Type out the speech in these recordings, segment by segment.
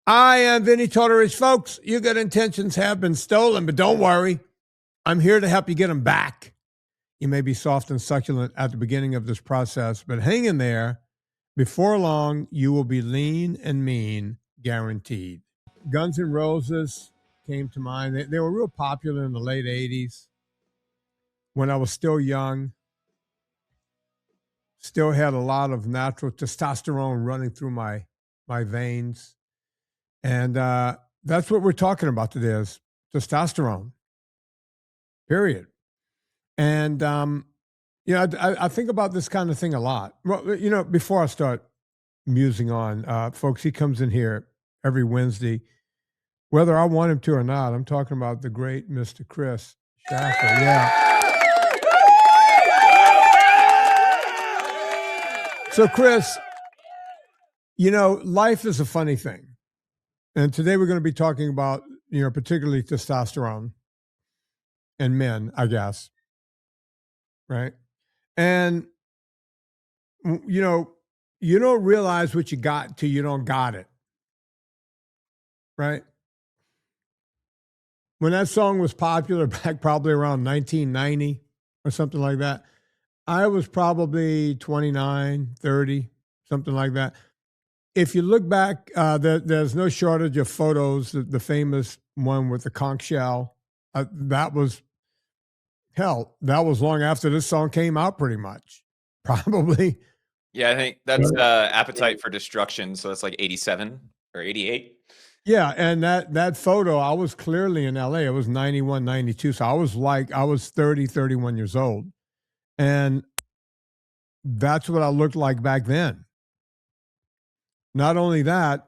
I am Vinnie Tortorich. Folks, your good intentions have been stolen, but don't worry. I'm here to help you get them back. You may be soft and succulent at the beginning of this process, but hang in there. Before long, you will be lean and mean, guaranteed. Guns N' Roses came to mind. They were real popular in the late 80s when I was still young. Still had a lot of natural testosterone running through my veins. And that's what we're talking about today is testosterone, period. And, I think about this kind of thing a lot. Well, before I start musing on, folks, he comes in here every Wednesday, whether I want him to or not. I'm talking about the great Mr. Chris Shaffer. Yeah. So, Chris, life is a funny thing. And today we're going to be talking about, particularly testosterone in men, I guess. Right. And, you don't realize what you got till you don't got it. Right. When that song was popular back probably around 1990 or something like that, I was probably 29, 30, something like that. If you look back, there's no shortage of photos. The famous one with the conch shell, that was long after this song came out, pretty much. Probably. Yeah, I think that's Appetite for Destruction. So that's like 87 or 88. Yeah, and that photo, I was clearly in LA. It was 91, 92. So I was 30, 31 years old. And that's what I looked like back then. Not only that,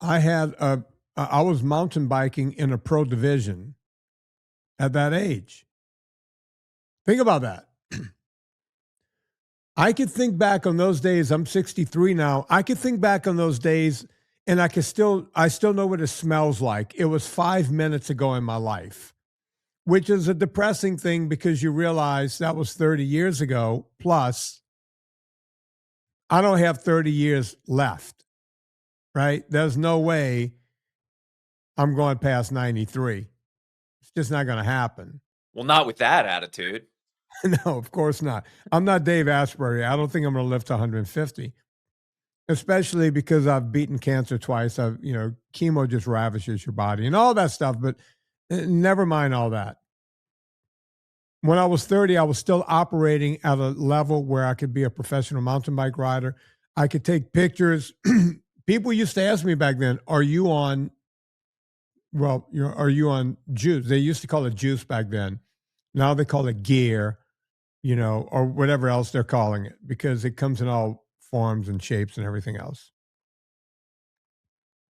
I was mountain biking in a pro division at that age. Think about that. I could think back on those days. I'm 63 now. I could think back on those days and I still know what it smells like. It was 5 minutes ago in my life, which is a depressing thing because you realize that was 30 years ago. Plus, I don't have 30 years left, right? There's no way I'm going past 93. It's just not going to happen. Well, not with that attitude. No, of course not. I'm not Dave Asprey. I don't think I'm going to live to 150, especially because I've beaten cancer twice. Chemo just ravishes your body and all that stuff, but never mind all that. When I was 30, I was still operating at a level where I could be a professional mountain bike rider. I could take pictures. People used to ask me back then, are you on juice? They used to call it juice back then. Now they call it gear, or whatever else they're calling it, because it comes in all forms and shapes and everything else.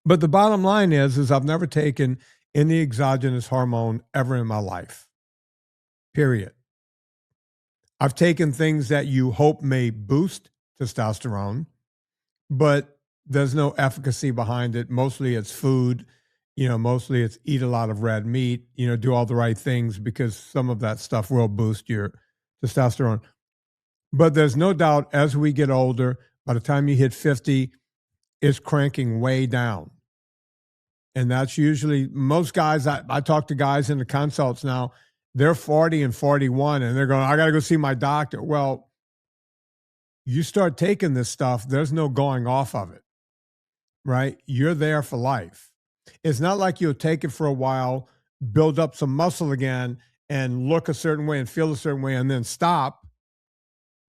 But the bottom line is I've never taken any exogenous hormone ever in my life. Period. I've taken things that you hope may boost testosterone, but there's no efficacy behind it. Mostly it's food, mostly it's eat a lot of red meat, do all the right things because some of that stuff will boost your testosterone. But there's no doubt as we get older, by the time you hit 50, it's cranking way down. And that's usually most guys, I talk to guys in the consults now, they're 40 and 41 and they're going, I got to go see my doctor. Well, you start taking this stuff, there's no going off of it, right? You're there for life. It's not like you'll take it for a while, build up some muscle again and look a certain way and feel a certain way and then stop.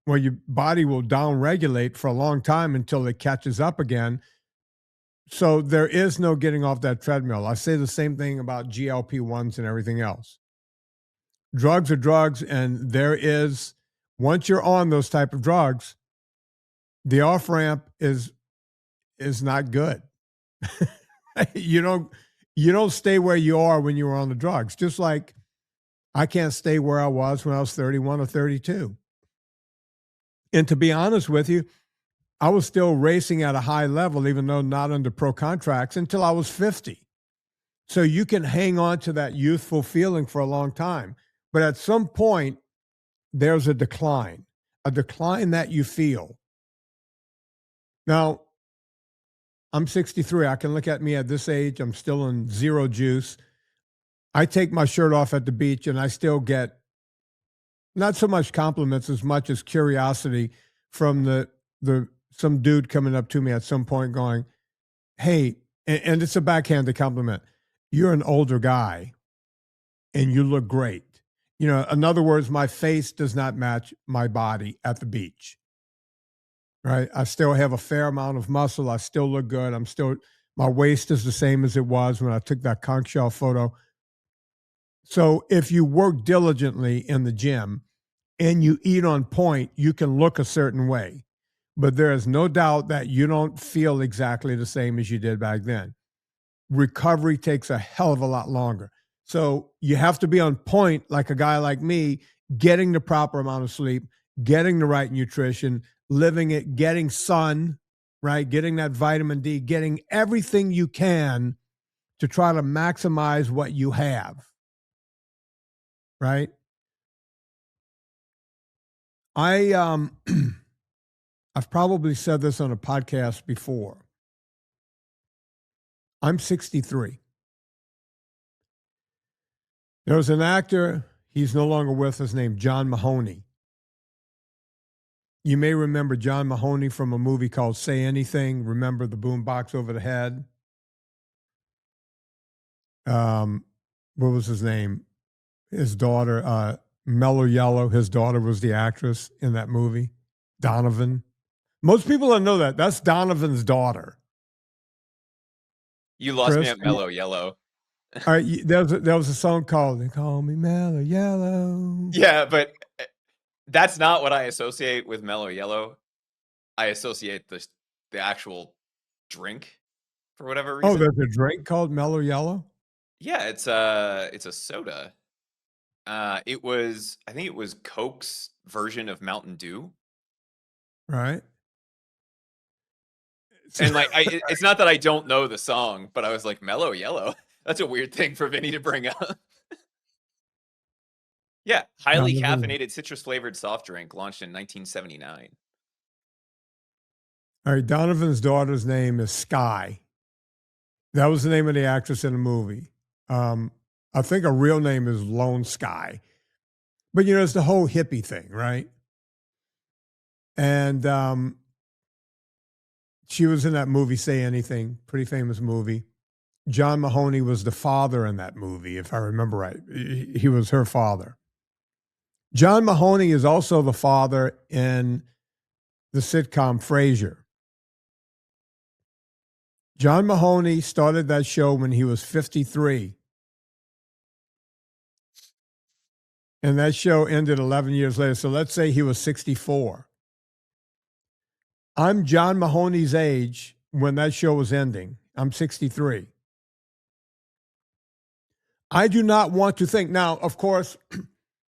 Well, your body will down-regulate for a long time until it catches up again. So there is no getting off that treadmill. I say the same thing about GLP-1s and everything else. Drugs are drugs, and once you're on those type of drugs, the off-ramp is not good. You don't stay where you are when you were on the drugs. Just like I can't stay where I was when I was 31 or 32. And to be honest with you, I was still racing at a high level, even though not under pro contracts, until I was 50. So you can hang on to that youthful feeling for a long time. But at some point, there's a decline that you feel. Now, I'm 63. I can look at me at this age. I'm still in zero juice. I take my shirt off at the beach and I still get not so much compliments as much as curiosity from the some dude coming up to me at some point going, "Hey," and it's a backhanded compliment. "You're an older guy and you look great." In other words, my face does not match my body at the beach. Right? I still have a fair amount of muscle. I still look good. My waist is the same as it was when I took that conch shell photo. So if you work diligently in the gym and you eat on point, you can look a certain way. But there is no doubt that you don't feel exactly the same as you did back then. Recovery takes a hell of a lot longer. So you have to be on point, like a guy like me, getting the proper amount of sleep, getting the right nutrition, living it, getting sun, right? Getting that vitamin D, getting everything you can to try to maximize what you have, right? I've probably said this on a podcast before. I'm 63. There was an actor, he's no longer with us, named John Mahoney. You may remember John Mahoney from a movie called Say Anything. Remember the boombox over the head? What was his name? His daughter, Mellow Yellow, his daughter was the actress in that movie. Donovan. Most people don't know that. That's Donovan's daughter. You lost me Chris, at Mellow Yellow. all right, there was a song called "They Call Me Mellow Yellow." Yeah, but that's not what I associate with Mellow Yellow. I associate the actual drink for whatever Oh, reason. there's a drink called Mellow Yellow? Yeah, it's a soda. I think it was Coke's version of Mountain Dew. Right. And like it's not that I don't know the song, but I was like, Mellow Yellow. That's a weird thing for Vinnie to bring up. Yeah, highly Donovan. caffeinated citrus flavored soft drink launched in 1979. All right, Donovan's daughter's name is Sky. That was the name of the actress in the movie. I think her real name is Lone Sky. But it's the whole hippie thing, right? And she was in that movie, Say Anything, pretty famous movie. John Mahoney was the father in that movie, if I remember right. He was her father. John Mahoney is also the father in the sitcom Frasier. John Mahoney started that show when he was 53. And that show ended 11 years later. So let's say he was 64. I'm John Mahoney's age when that show was ending. I'm 63. I do not want to think. Now, of course,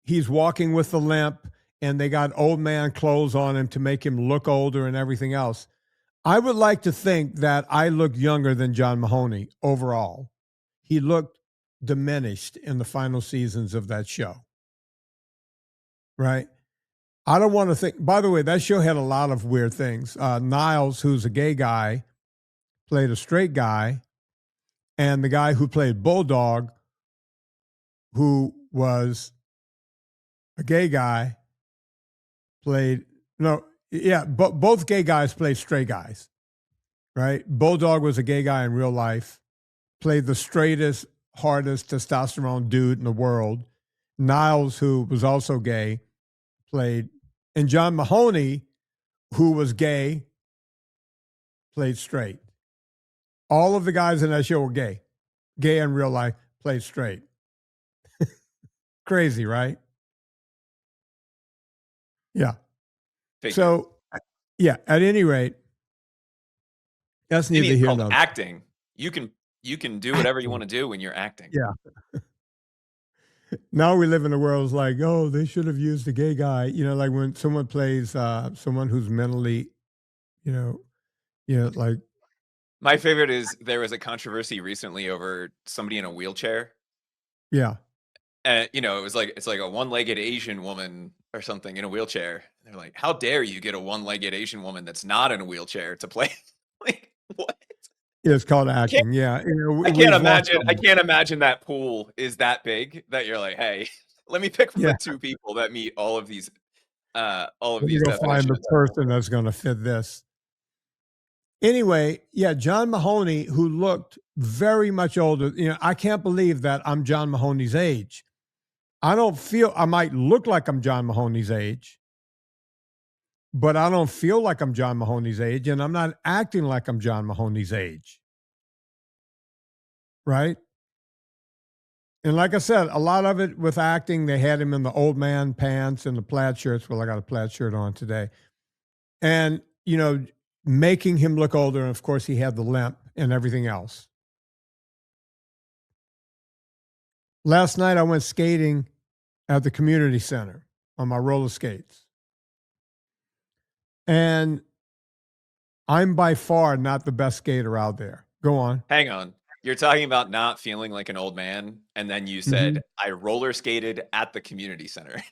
he's walking with the limp and they got old man clothes on him to make him look older and everything else. I would like to think that I looked younger than John Mahoney overall. He looked diminished in the final seasons of that show. Right? I don't want to think. By the way, that show had a lot of weird things. Niles, who's a gay guy, played a straight guy, and the guy who played Bulldog, who was a gay guy, played both gay guys played straight guys, right? Bulldog was a gay guy in real life, played the straightest, hardest testosterone dude in the world. Niles, who was also gay, played, and John Mahoney, who was gay, played straight. All of the guys in that show were gay in real life, played straight. Crazy, right? Yeah. Figure. So, yeah, at any rate, that's neither here nor there. Acting. You can do whatever you want to do when you're acting. Yeah. Now we live in a world that's like, oh, they should have used a gay guy. Like when someone plays someone who's mentally, like. My favorite is there was a controversy recently over somebody in a wheelchair. Yeah. And it's like a one-legged Asian woman or something in a wheelchair. They're like, how dare you get a one-legged Asian woman that's not in a wheelchair to play? Like, what? It's called Can't acting. Yeah. I can't We've lost imagine I someone. can't imagine that pool is that big that you're like, "Hey, let me pick from Yeah. the 2 people that meet all of Let me these go find the definitions." person that's going to fit this. Anyway, yeah, John Mahoney, who looked very much older. I can't believe that I'm John Mahoney's age. I don't feel I might look like I'm John Mahoney's age, but I don't feel like I'm John Mahoney's age, and I'm not acting like I'm John Mahoney's age. Right. And like I said, a lot of it with acting, they had him in the old man pants and the plaid shirts. Well, I got a plaid shirt on today. And, making him look older. And of course, he had the limp and everything else. Last night, I went skating at the community center on my roller skates. And I'm by far not the best skater out there. Go on. Hang on. You're talking about not feeling like an old man, and then you said, Mhm. "I roller skated at the community center."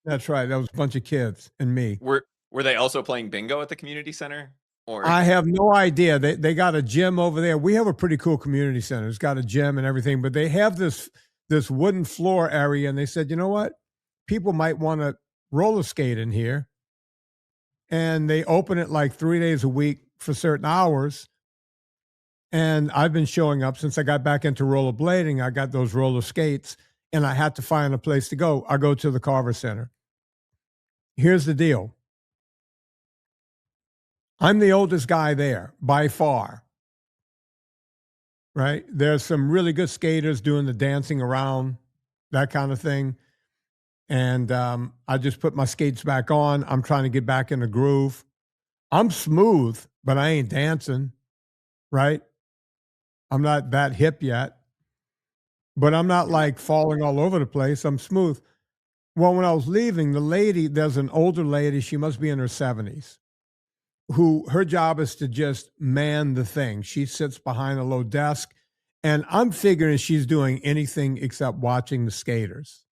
That's right. That was a bunch of kids and me. Were they also playing bingo at the community center? Or I have no idea. They got a gym over there. We have a pretty cool community center. It's got a gym and everything, but they have this wooden floor area, and they said, you know what? People might want to roller skate in here, and they open it like 3 days a week for certain hours. And I've been showing up since I got back into rollerblading. I got those roller skates, and I had to find a place to go. I go to the Carver Center. Here's the deal. I'm the oldest guy there by far. Right? There's some really good skaters doing the dancing around, that kind of thing. And I just put my skates back on. I'm trying to get back in the groove. I'm smooth, but I ain't dancing, right? I'm not that hip yet, but I'm not like falling all over the place. I'm smooth. Well, when I was leaving, there's an older lady, she must be in her 70s, who her job is to just man the thing. She sits behind a low desk, and I'm figuring she's doing anything except watching the skaters,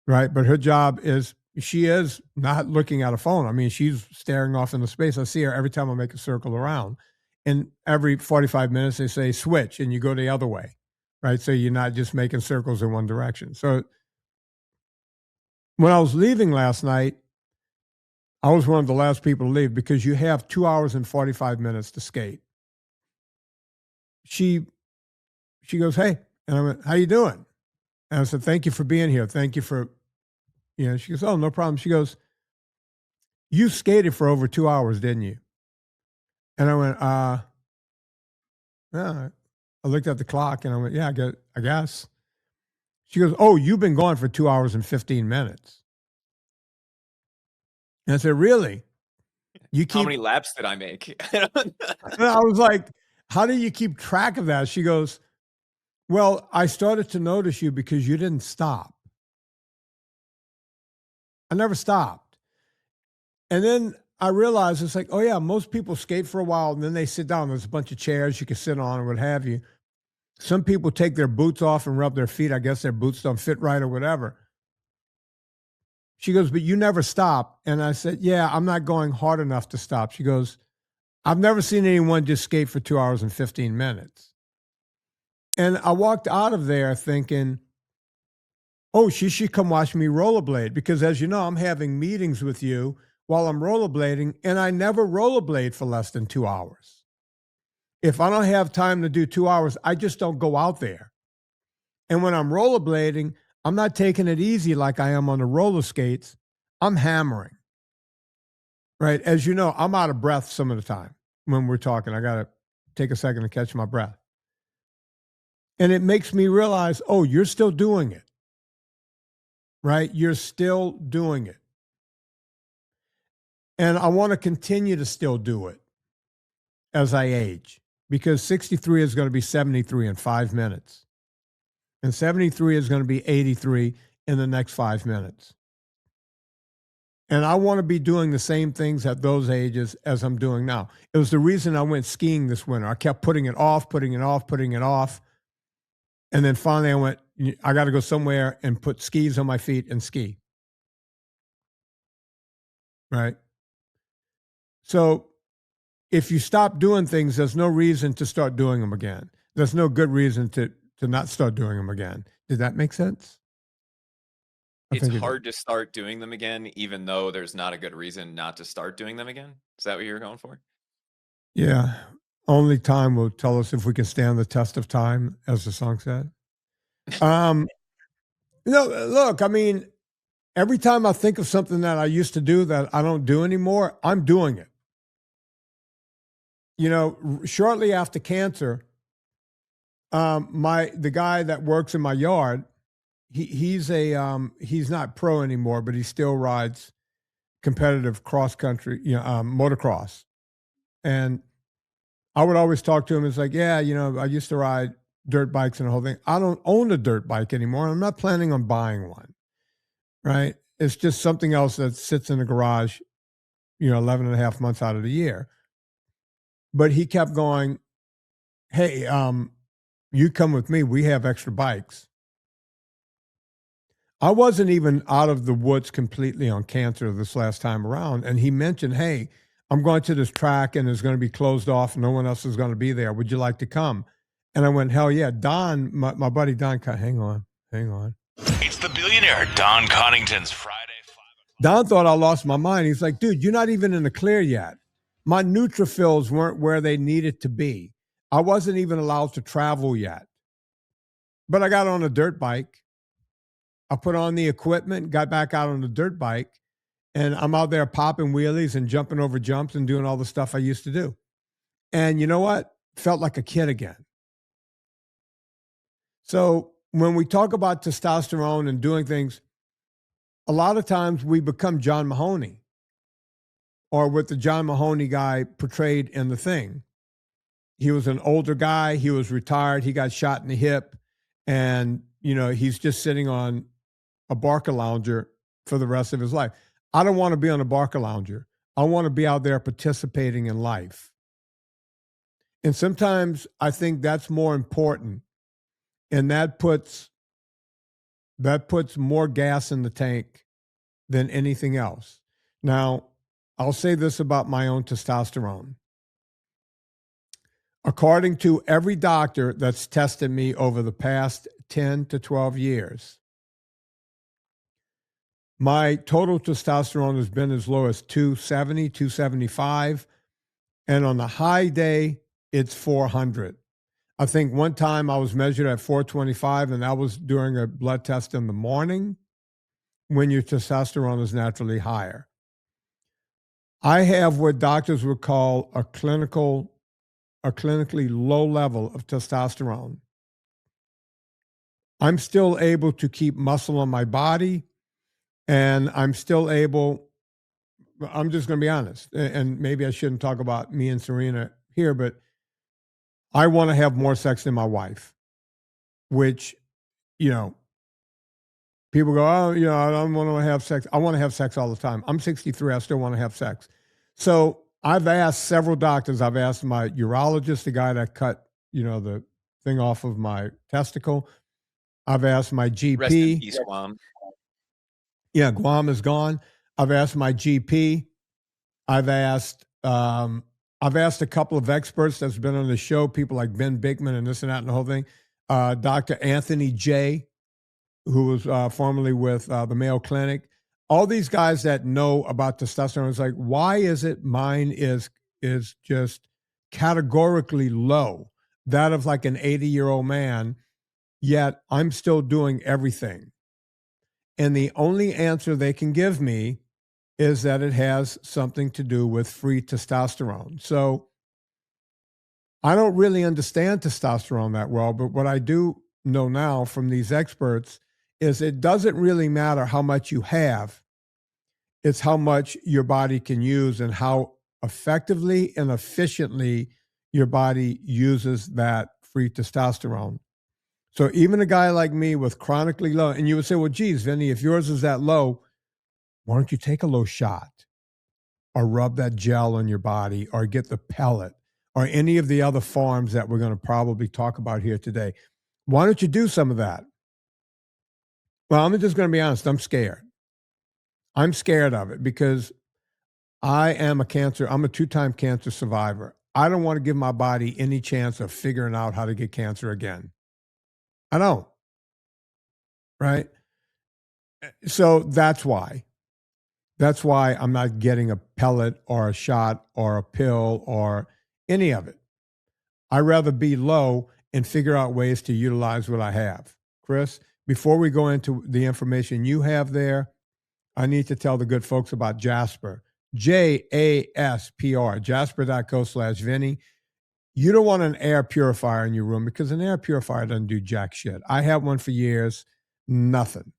right? But her job is she is not looking at a phone. I mean, she's staring off into space. I see her every time I make a circle around. And every 45 minutes, they say switch, and you go the other way, right? So you're not just making circles in one direction. So when I was leaving last night, I was one of the last people to leave because you have 2 hours and 45 minutes to skate. She goes, "Hey," and I went, "How you doing?" And I said, "Thank you for being here. Thank you for," she goes, "Oh, no problem." She goes, "You skated for over 2 hours, didn't you?" And I went, yeah. I looked at the clock and I went, "Yeah, I guess." She goes, "Oh, you've been going for 2 hours and 15 minutes." And I said, "Really? You how keep," many laps did I make? and I was like, "How do you keep track of that?" She goes, "Well, I started to notice you because you didn't stop. I never stopped." And then I realized it's like, oh yeah, most people skate for a while and then they sit down. There's a bunch of chairs you can sit on or what have you. Some people take their boots off and rub their feet. I guess their boots don't fit right or whatever. She goes, "But you never stop." And I said, "Yeah, I'm not going hard enough to stop." She goes, "I've never seen anyone just skate for 2 hours and 15 minutes." And I walked out of there thinking, oh, she should come watch me rollerblade because, as you know, I'm having meetings with you while I'm rollerblading, and I never rollerblade for less than 2 hours. If I don't have time to do 2 hours, I just don't go out there. And when I'm rollerblading, I'm not taking it easy like I am on the roller skates. I'm hammering, right? As you know, I'm out of breath some of the time when we're talking. I got to take a second to catch my breath. And it makes me realize, oh, you're still doing it, right? You're still doing it. And I want to continue to still do it as I age because 63 is going to be 73 in 5 minutes. And 73 is going to be 83 in the next 5 minutes. And I want to be doing the same things at those ages as I'm doing now. It was the reason I went skiing this winter. I kept putting it off, putting it off, putting it off. And then finally I went, I got to go somewhere and put skis on my feet and ski. Right. So if you stop doing things, there's no reason to start doing them again. There's no good reason to not start doing them again. Did that make sense? I It's think it did. hard to start doing them again, even though there's not a good reason not to start doing them again. Is that what you're going for? Yeah. Only time will tell us if we can stand the test of time, as the song said. Look, I mean, every time I think of something that I used to do that I don't do anymore, I'm doing it. Shortly after cancer, the guy that works in my yard, he's not pro anymore, but he still rides competitive cross country, motocross. And I would always talk to him. It's like, yeah, I used to ride dirt bikes and the whole thing. I don't own a dirt bike anymore. I'm not planning on buying one. Right? It's just something else that sits in the garage, 11 and a half months out of the year. But he kept going, hey, you come with me. We have extra bikes. I wasn't even out of the woods completely on cancer this last time around. And he mentioned, hey, I'm going to this track and it's going to be closed off. No one else is going to be there. Would you like to come? And I went, hell yeah. Don, my buddy Don, hang on. It's the billionaire Don Connington's Friday 5 o'clock. Don thought I lost my mind. He's like, dude, you're not even in the clear yet. My neutrophils weren't where they needed to be. I wasn't even allowed to travel yet. But I got on a dirt bike. I put on the equipment, got back out on the dirt bike, and I'm out there popping wheelies and jumping over jumps and doing all the stuff I used to do. And you know what? Felt like a kid again. So when we talk about testosterone and doing things, a lot of times we become John Mahoney, or what the John Mahoney guy portrayed in The Thing. He was an older guy. He was retired. He got shot in the hip. And, he's just sitting on a Barca lounger for the rest of his life. I don't want to be on a Barca lounger. I want to be out there participating in life. And sometimes I think that's more important. And that puts more gas in the tank than anything else. Now, I'll say this about my own testosterone. According to every doctor that's tested me over the past 10 to 12 years, my total testosterone has been as low as 270, 275. And on the high day, it's 400. I think one time I was measured at 425, and that was during a blood test in the morning when your testosterone is naturally higher. I have what doctors would call a clinically low level of testosterone. I'm still able to keep muscle on my body, and I'm still able, I'm just going to be honest, and maybe I shouldn't talk about me and Serena here, but I want to have more sex than my wife, which, people go, oh, I don't want to have sex. I want to have sex all the time. I'm 63. I still want to have sex. So I've asked several doctors. I've asked my urologist, the guy that cut, the thing off of my testicle. I've asked my GP. Rest in peace, Guam. Yeah, Guam is gone. I've asked my GP. I've asked a couple of experts that's been on the show, people like Ben Bigman and this and that and the whole thing. Dr. Anthony J., who was formerly with the Mayo Clinic. All these guys that know about testosterone, it's like, why is it mine is just categorically low, that of like an 80-year-old man, yet I'm still doing everything? And the only answer they can give me is that it has something to do with free testosterone. So I don't really understand testosterone that well, but what I do know now from these experts is it doesn't really matter how much you have. It's how much your body can use and how effectively and efficiently your body uses that free testosterone. So even a guy like me with chronically low, and you would say, well, geez, Vinnie, if yours is that low, why don't you take a low shot or rub that gel on your body or get the pellet or any of the other forms that we're going to probably talk about here today? Why don't you do some of that? Well, I'm just going to be honest. I'm scared. I'm scared of it because I'm a 2-time cancer survivor. I don't want to give my body any chance of figuring out how to get cancer again. I don't, right? So that's why. That's why I'm not getting a pellet or a shot or a pill or any of it. I'd rather be low and figure out ways to utilize what I have. Chris, before we go into the information you have there, I need to tell the good folks about Jasper. JASPR, jasper.co/Vinnie. You don't want an air purifier in your room because an air purifier doesn't do jack shit. I had one for years, nothing.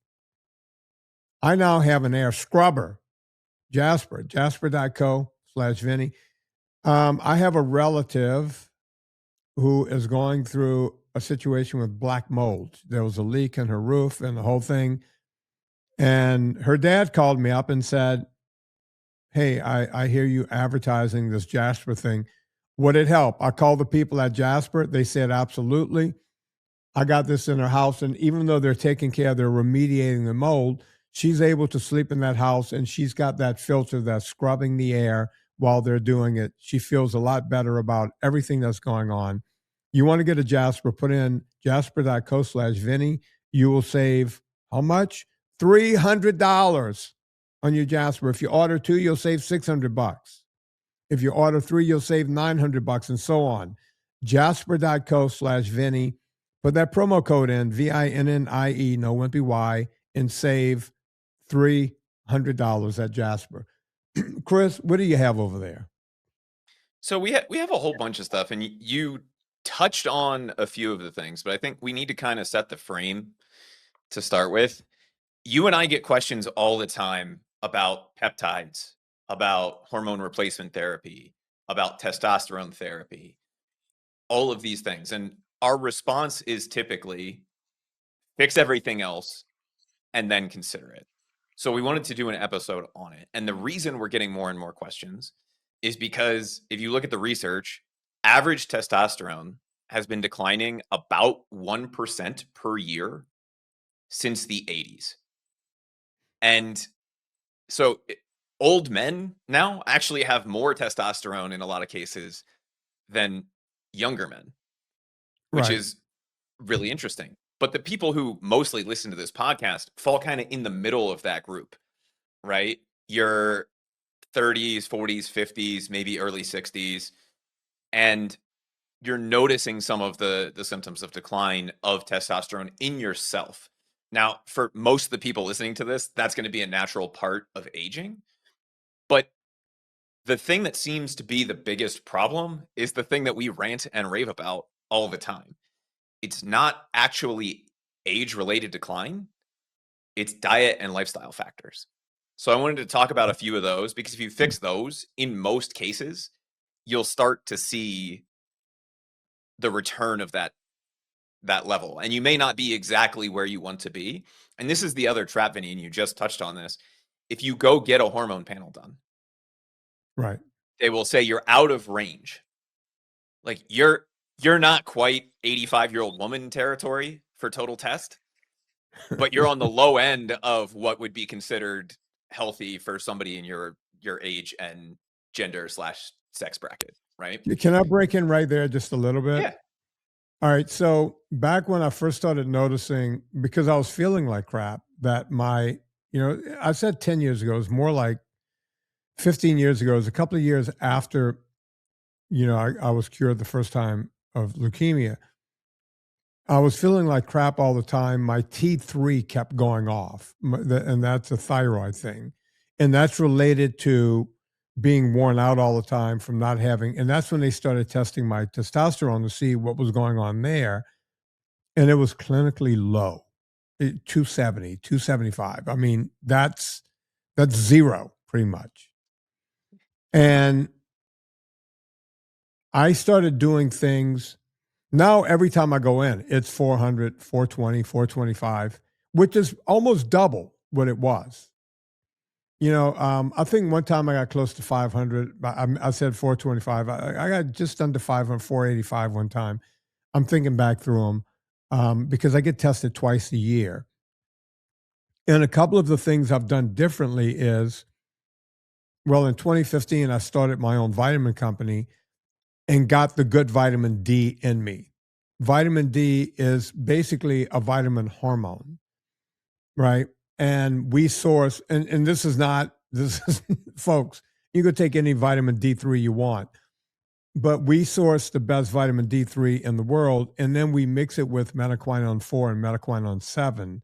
I now have an air scrubber, Jasper, jasper.co/Vinnie. I have a relative who is going through a situation with black mold. There was a leak in her roof and the whole thing. And her dad called me up and said, hey, I hear you advertising this Jasper thing. Would it help? I called the people at Jasper. They said, absolutely. I got this in her house. And even though they're taking care, they're remediating the mold, she's able to sleep in that house and she's got that filter that's scrubbing the air while they're doing it. She feels a lot better about everything that's going on. You want to get a Jasper, put in jasper.co/Vinnie. You will save how much? $300 on your Jasper. If you order 2, you'll save $600. If you order 3, you'll save $900 and so on. Jasper.co/Vinnie. Put that promo code in, VINNIE, no wimpy Y, and save $300 at Jasper. Chris, what do you have over there? So we have a whole bunch of stuff, and you touched on a few of the things, but I think we need to kind of set the frame to start with. You and I get questions all the time about peptides, about hormone replacement therapy, about testosterone therapy, all of these things. And our response is typically fix everything else and then consider it. So we wanted to do an episode on it. And the reason we're getting more and more questions is because if you look at the research, average testosterone has been declining about 1% per year since the 80s. And so old men now actually have more testosterone in a lot of cases than younger men, which is really interesting. But the people who mostly listen to this podcast fall kind of in the middle of that group, right? Your 30s, 40s, 50s, maybe early 60s. And you're noticing some of the symptoms of decline of testosterone in yourself. Now, for most of the people listening to this, that's going to be a natural part of aging. But the thing that seems to be the biggest problem is the thing that we rant and rave about all the time. It's not actually age-related decline. It's diet and lifestyle factors. So I wanted to talk about a few of those because if you fix those, in most cases, you'll start to see the return of that level. And you may not be exactly where you want to be. And this is the other trap, Vinny, and you just touched on this. If you go get a hormone panel done, right, they will say you're out of range. Like you're not quite 85-year-old woman territory for total test, but you're on the low end of what would be considered healthy for somebody in your age and gender / sex bracket, right? Can I break in right there just a little bit? Yeah. All right. So back when I first started noticing, because I was feeling like crap, that I said 10 years ago, it was more like 15 years ago. It was a couple of years after, I was cured the first time of leukemia. I was feeling like crap all the time. My T3 kept going off, and that's a thyroid thing. And that's related to being worn out all the time from not having, and that's when they started testing my testosterone to see what was going on there. And it was clinically low, 270, 275. I mean, that's zero pretty much. And I started doing things. Now, every time I go in, it's 400, 420, 425, which is almost double what it was. I think one time I got close to 500. I said 425. I got just under 500, 485 one time. I'm thinking back through them because I get tested twice a year. And a couple of the things I've done differently is Well, in 2015, I started my own vitamin company and got the good vitamin D in me. Vitamin D is basically a vitamin hormone, right? And we source, and this is not, this is, folks, you could take any vitamin D3 you want, but we source the best vitamin D3 in the world, and then we mix it with metaquinone 4 and metaquinone 7,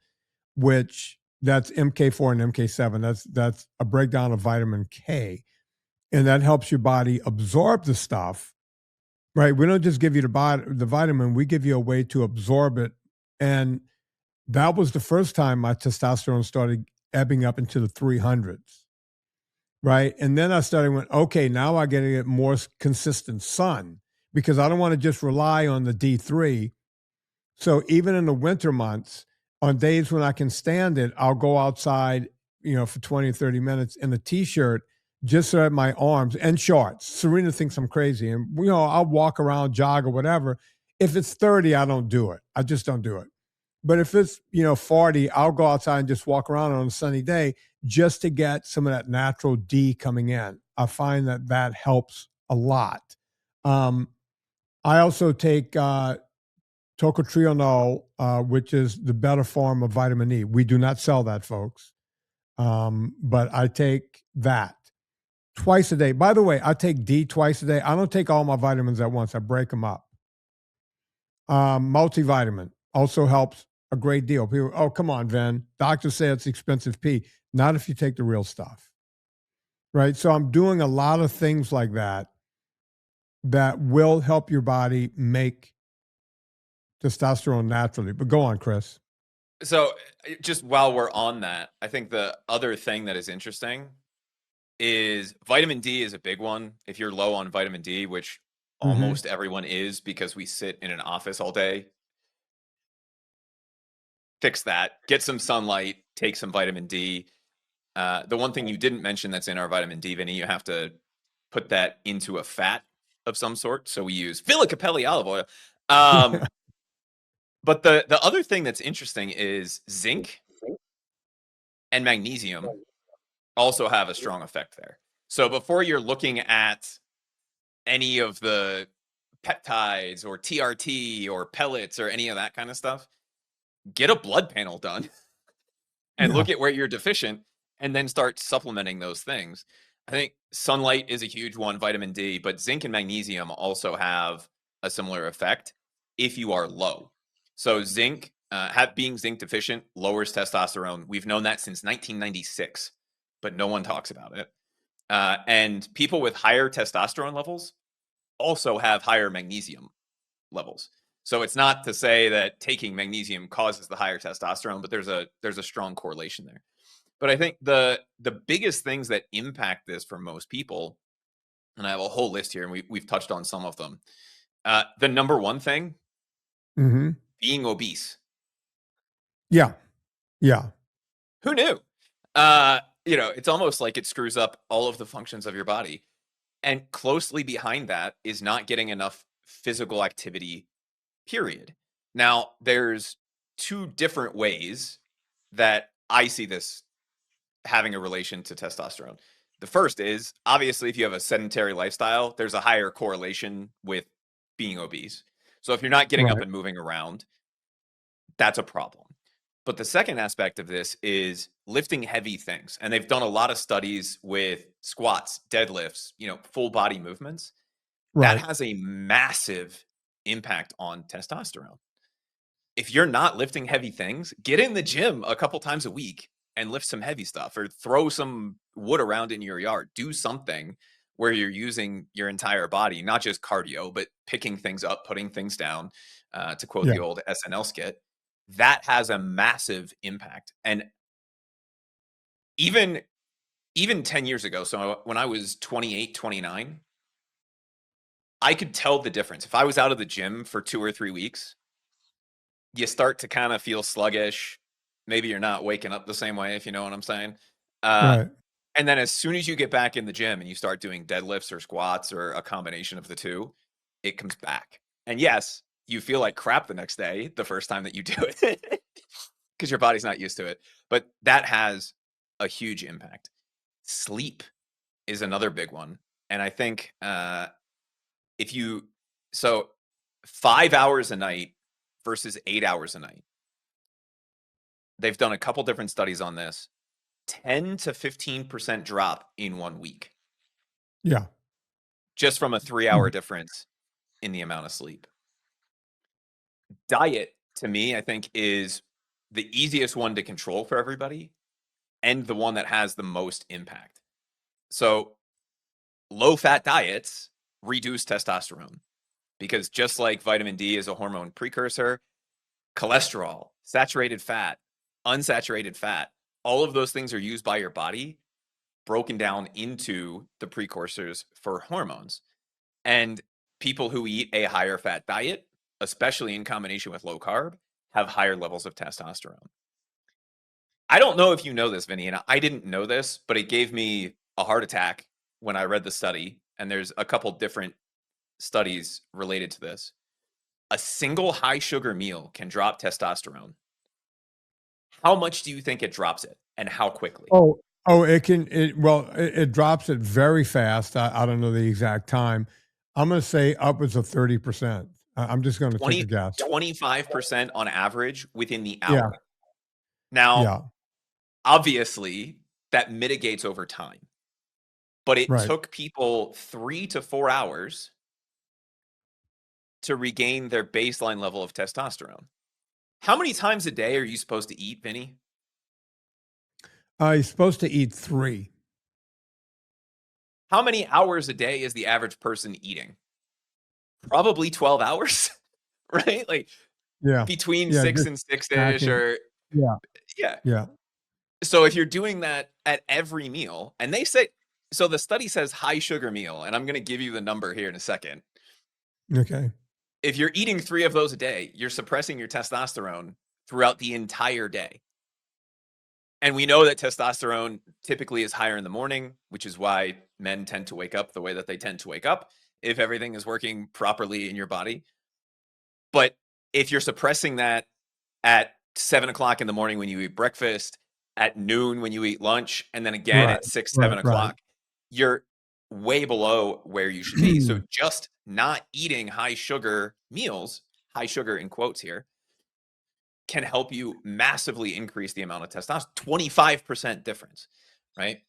which that's MK4 and MK7. That's a breakdown of vitamin K, and that helps your body absorb the stuff. Right? We don't just give you the vitamin; we give you a way to absorb it, and that was the first time my testosterone started ebbing up into the 300s. Right? And then I started went, okay, now I got to get more consistent sun because I don't want to just rely on the D3. So even in the winter months, on days when I can stand it, I'll go outside, for 20 or 30 minutes in a t-shirt just so that my arms and shorts. Serena thinks I'm crazy. And, I'll walk around, jog or whatever. If it's 30, I don't do it. I just don't do it. But if it's, 40, I'll go outside and just walk around on a sunny day just to get some of that natural D coming in. I find that helps a lot. I also take tocotrienol, which is the better form of vitamin E. We do not sell that, folks. But I take that twice a day. By the way, I take D twice a day. I don't take all my vitamins at once. I break them up. Multivitamin also helps a great deal. People, oh, come on, Vin. Doctors say it's expensive pee. Not if you take the real stuff. Right? So I'm doing a lot of things like that will help your body make testosterone naturally. But go on, Chris. So just while we're on that, I think the other thing that is interesting is vitamin D is a big one. If you're low on vitamin D, which almost everyone is because we sit in an office all day, fix that, get some sunlight, take some vitamin D. The one thing you didn't mention that's in our vitamin D, Vinnie, you have to put that into a fat of some sort. So we use Capelli olive oil. But the other thing that's interesting is zinc and magnesium also have a strong effect there. So before you're looking at any of the peptides or TRT or pellets or any of that kind of stuff, get a blood panel done and look at where you're deficient and then start supplementing those things. I think sunlight is a huge one, vitamin D, but zinc and magnesium also have a similar effect if you are low. So zinc, being zinc deficient lowers testosterone. We've known that since 1996, but no one talks about it. And people with higher testosterone levels also have higher magnesium levels. So it's not to say that taking magnesium causes the higher testosterone, but there's a strong correlation there. But I think the biggest things that impact this for most people, and I have a whole list here, and we've touched on some of them. The number one thing, being obese. Yeah. Who knew? It's almost like it screws up all of the functions of your body. And closely behind that is not getting enough physical activity, period. Now, there's two different ways that I see this having a relation to testosterone. The first is, obviously, if you have a sedentary lifestyle, there's a higher correlation with being obese. So if you're not getting up and moving around, that's a problem. But the second aspect of this is lifting heavy things. And they've done a lot of studies with squats, deadlifts, full body movements. That has a massive impact on testosterone. If you're not lifting heavy things, get in the gym a couple times a week and lift some heavy stuff or throw some wood around in your yard. Do something where you're using your entire body, not just cardio, but picking things up, putting things down, to quote the old SNL skit. That has a massive impact. And even 10 years ago, so when I was 28, 29, I could tell the difference. If I was out of the gym for 2 or 3 weeks, you start to kind of feel sluggish. Maybe you're not waking up the same way, if you know what I'm saying. And then as soon as you get back in the gym and you start doing deadlifts or squats or a combination of the two, it comes back. And yes, you feel like crap the next day, the first time that you do it, because your body's not used to it. But that has a huge impact. Sleep is another big one. And I think so 5 hours a night versus 8 hours a night. They've done a couple different studies on this. 10 to 15% drop in 1 week. Yeah. Just from a 3-hour difference in the amount of sleep. Diet, to me, I think is the easiest one to control for everybody and the one that has the most impact. So low-fat diets reduce testosterone because just like vitamin D is a hormone precursor, cholesterol, saturated fat, unsaturated fat, all of those things are used by your body, broken down into the precursors for hormones. And people who eat a higher fat diet, especially in combination with low carb, have higher levels of testosterone. I don't know if you know this, Vinny, and I didn't know this, but it gave me a heart attack when I read the study. And there's a couple different studies related to this. A single high sugar meal can drop testosterone. How much do you think it drops it, and how quickly? It drops it very fast. I don't know the exact time. I'm going to say upwards of 30%. I'm just going to take a guess. 25% on average within the Yeah. hour. Now, Yeah. obviously, that mitigates over time. But it Right. took people 3 to 4 hours to regain their baseline level of testosterone. How many times a day are you supposed to eat, Vinny? You're supposed to eat 3. How many hours a day is the average person eating? Probably 12 hours, right? Like Yeah. between Yeah, 6 just and 6-ish snacking. or Yeah. yeah. Yeah. So if you're doing that at every meal, and they say, so the study says high sugar meal, and I'm going to give you the number here in a second. Okay. If you're eating 3 of those a day, you're suppressing your testosterone throughout the entire day. And we know that testosterone typically is higher in the morning, which is why men tend to wake up the way that they tend to wake up if everything is working properly in your body. But if you're suppressing that at 7 o'clock in the morning when you eat breakfast, at noon when you eat lunch, and then again Right. at 6, Right. 7 o'clock, you're way below where you should be. So just not eating high sugar meals, high sugar in quotes here, can help you massively increase the amount of testosterone. 25% difference, right?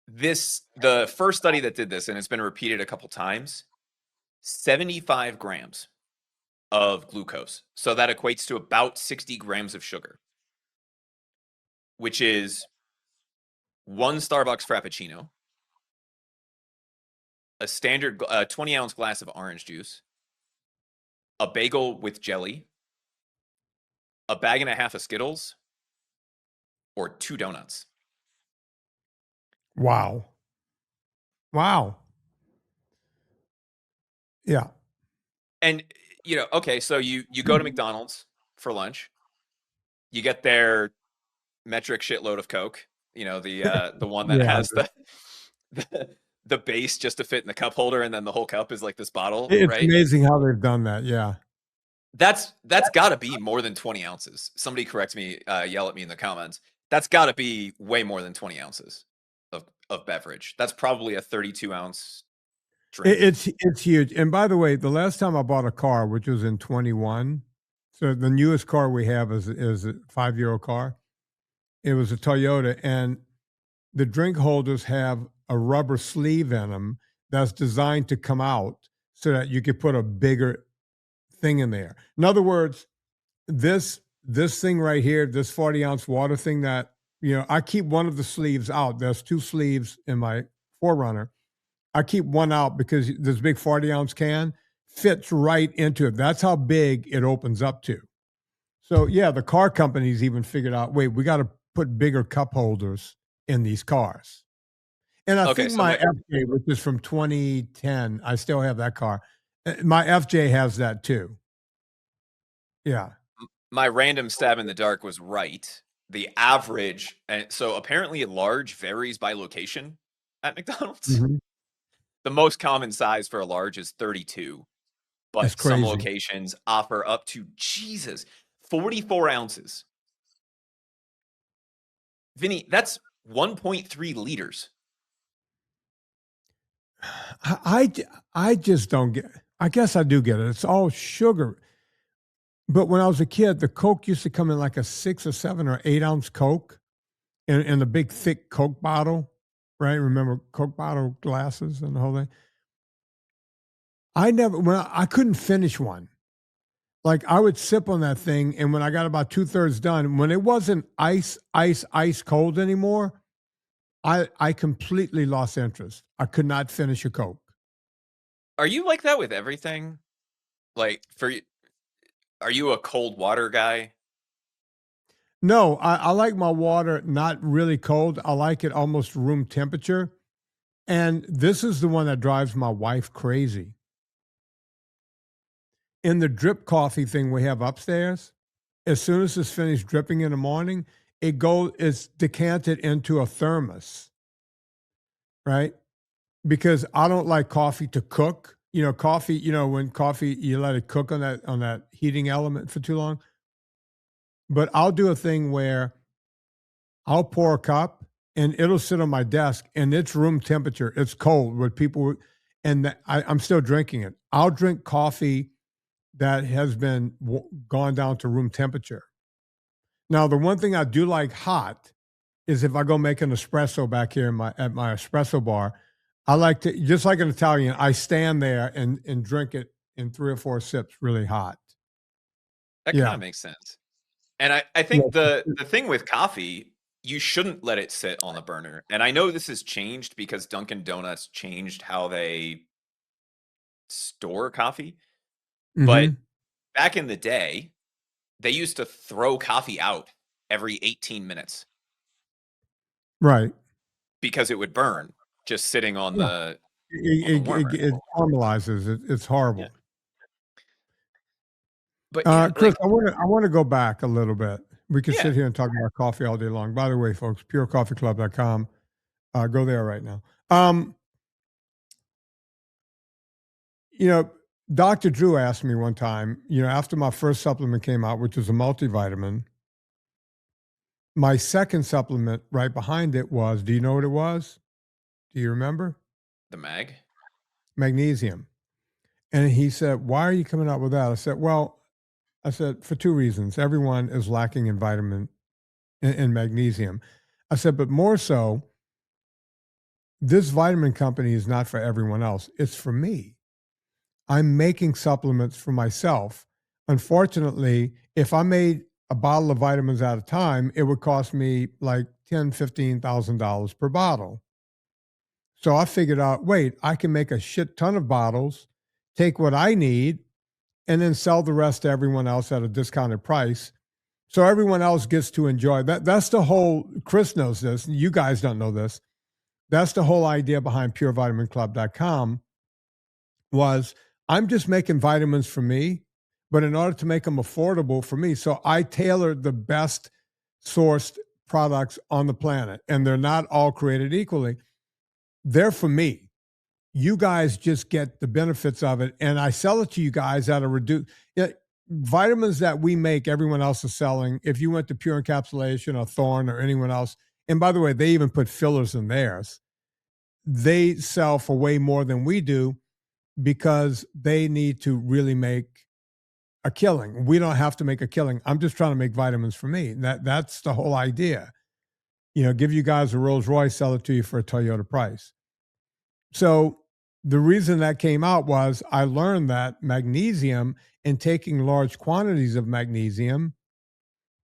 The first study that did this, and it's been repeated a couple times, 75 grams of glucose. So that equates to about 60 grams of sugar, which is 1 Starbucks Frappuccino, a standard 20-ounce glass of orange juice, a bagel with jelly, a bag and a half of Skittles, or 2 donuts. Wow. Wow. Yeah. And okay, so you go to McDonald's for lunch, you get their metric shitload of Coke, the one that Yeah. has the base just to fit in the cup holder, and then the whole cup is like this bottle, It's right? amazing how they've done that. Yeah. That's got to be more than 20 ounces. Somebody correct me, yell at me in the comments. That's got to be way more than 20 ounces of beverage. That's probably a 32-ounce drink. It's huge. And by the way, the last time I bought a car, which was in 21, so the newest car we have is a 5-year-old car. It was a Toyota, and the drink holders have a rubber sleeve in them that's designed to come out so that you could put a bigger thing in there. In other words, this thing right here, this 40-ounce water thing that, I keep one of the sleeves out. There's 2 sleeves in my 4Runner. I keep one out because this big 40-ounce can fits right into it. That's how big it opens up to. So, yeah, the car companies even figured out, wait, we got to put bigger cup holders in these cars. And I Okay, think so my FJ, which is from 2010, I still have that car. My FJ has that too. Yeah. my random stab in the dark was right. The average, and so apparently large varies by location at McDonald's. Mhm. The most common size for a large is 32, It's but some crazy. locations offer up to 44 ounces. Vinny, that's 1.3 liters. I just don't get. I guess I do get it. It's all sugar. But when I was a kid, the Coke used to come in like a 6 or 7 or 8 ounce Coke in a big thick Coke bottle, right? Remember Coke bottle glasses and the whole thing. I couldn't finish one. Like I would sip on that thing, and when I got about 2/3 done, when it wasn't ice cold anymore, I completely lost interest. I could not finish a Coke. Are you like that with everything? Like are you a cold water guy? No, I like my water not really cold. I like it almost room temperature. And this is the one that drives my wife crazy. In the drip coffee thing we have upstairs, as soon as it's finished dripping in the morning, it's decanted into a thermos, right? Because I don't like coffee to cook. Coffee, when coffee you let it cook on that heating element for too long. But I'll do a thing where I'll pour a cup and it'll sit on my desk and it's room temperature. It's cold where I'm still drinking it. I'll drink coffee that has been gone down to room temperature. Now, the one thing I do like hot is if I go make an espresso back here at my espresso bar, I like to, just like an Italian, I stand there and drink it in 3 or 4 sips really hot. That kind Yeah. of makes sense. And I think the thing with coffee, you shouldn't let it sit on the burner. And I know this has changed because Dunkin' Donuts changed how they store coffee. But back in the day, they used to throw coffee out every 18 minutes. Right. Because it would burn just sitting on the warmer. It caramelizes. It's horrible. Yeah. But Chris, I want to go back a little bit. We can Yeah. sit here and talk about coffee all day long. By the way, folks, purecoffeeclub.com. Go there right now. Dr. Drew asked me one time, after my first supplement came out, which was a multivitamin, my second supplement right behind it was, do you know what it was? Do you remember? The Magnesium. And he said, why are you coming out with that? I said, for 2 reasons. Everyone is lacking in in magnesium. I said, but more so, this vitamin company is not for everyone else. It's for me. I'm making supplements for myself. Unfortunately, if I made a bottle of vitamins at a time, it would cost me like $10,000, $15,000 per bottle. So I figured out, wait, I can make a shit ton of bottles, take what I need, and then sell the rest to everyone else at a discounted price. So everyone else gets to enjoy that. That's the whole, Chris knows this. You guys don't know this. That's the whole idea behind purevitaminclub.com was I'm just making vitamins for me, but in order to make them affordable for me, so I tailored the best sourced products on the planet, and they're not all created equally. They're for me. You guys just get the benefits of it, and I sell it to you guys at a reduced. Vitamins that we make, everyone else is selling. If you went to Pure Encapsulation or Thorne or anyone else, and by the way, they even put fillers in theirs. They sell for way more than we do because they need to really make a killing. We don't have to make a killing. I'm just trying to make vitamins for me. That's the whole idea. Give you guys a Rolls Royce, sell it to you for a Toyota price. So the reason that came out was I learned that magnesium and taking large quantities of magnesium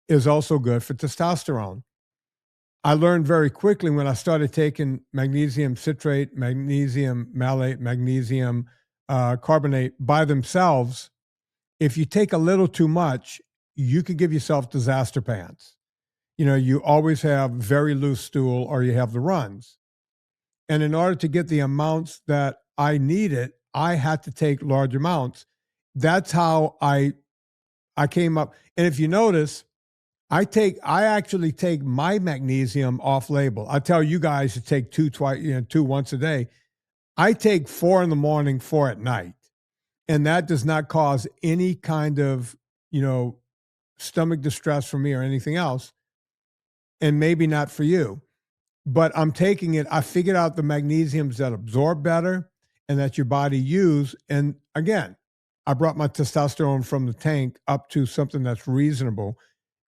is also good for testosterone. I learned very quickly when I started taking magnesium citrate, magnesium malate, magnesium carbonate by themselves. If you take a little too much, you could give yourself disaster pants. You always have very loose stool or you have the runs. And in order to get the amounts that I needed, I had to take large amounts. That's how I came up. And if you notice, I actually take my magnesium off label. I tell you guys to take two once a day. I take 4 in the morning, 4 at night. And that does not cause any kind of, stomach distress for me or anything else. And maybe not for you. but I'm taking it. I figured out the magnesiums that absorb better and that your body use. And again, I brought my testosterone from the tank up to something that's reasonable.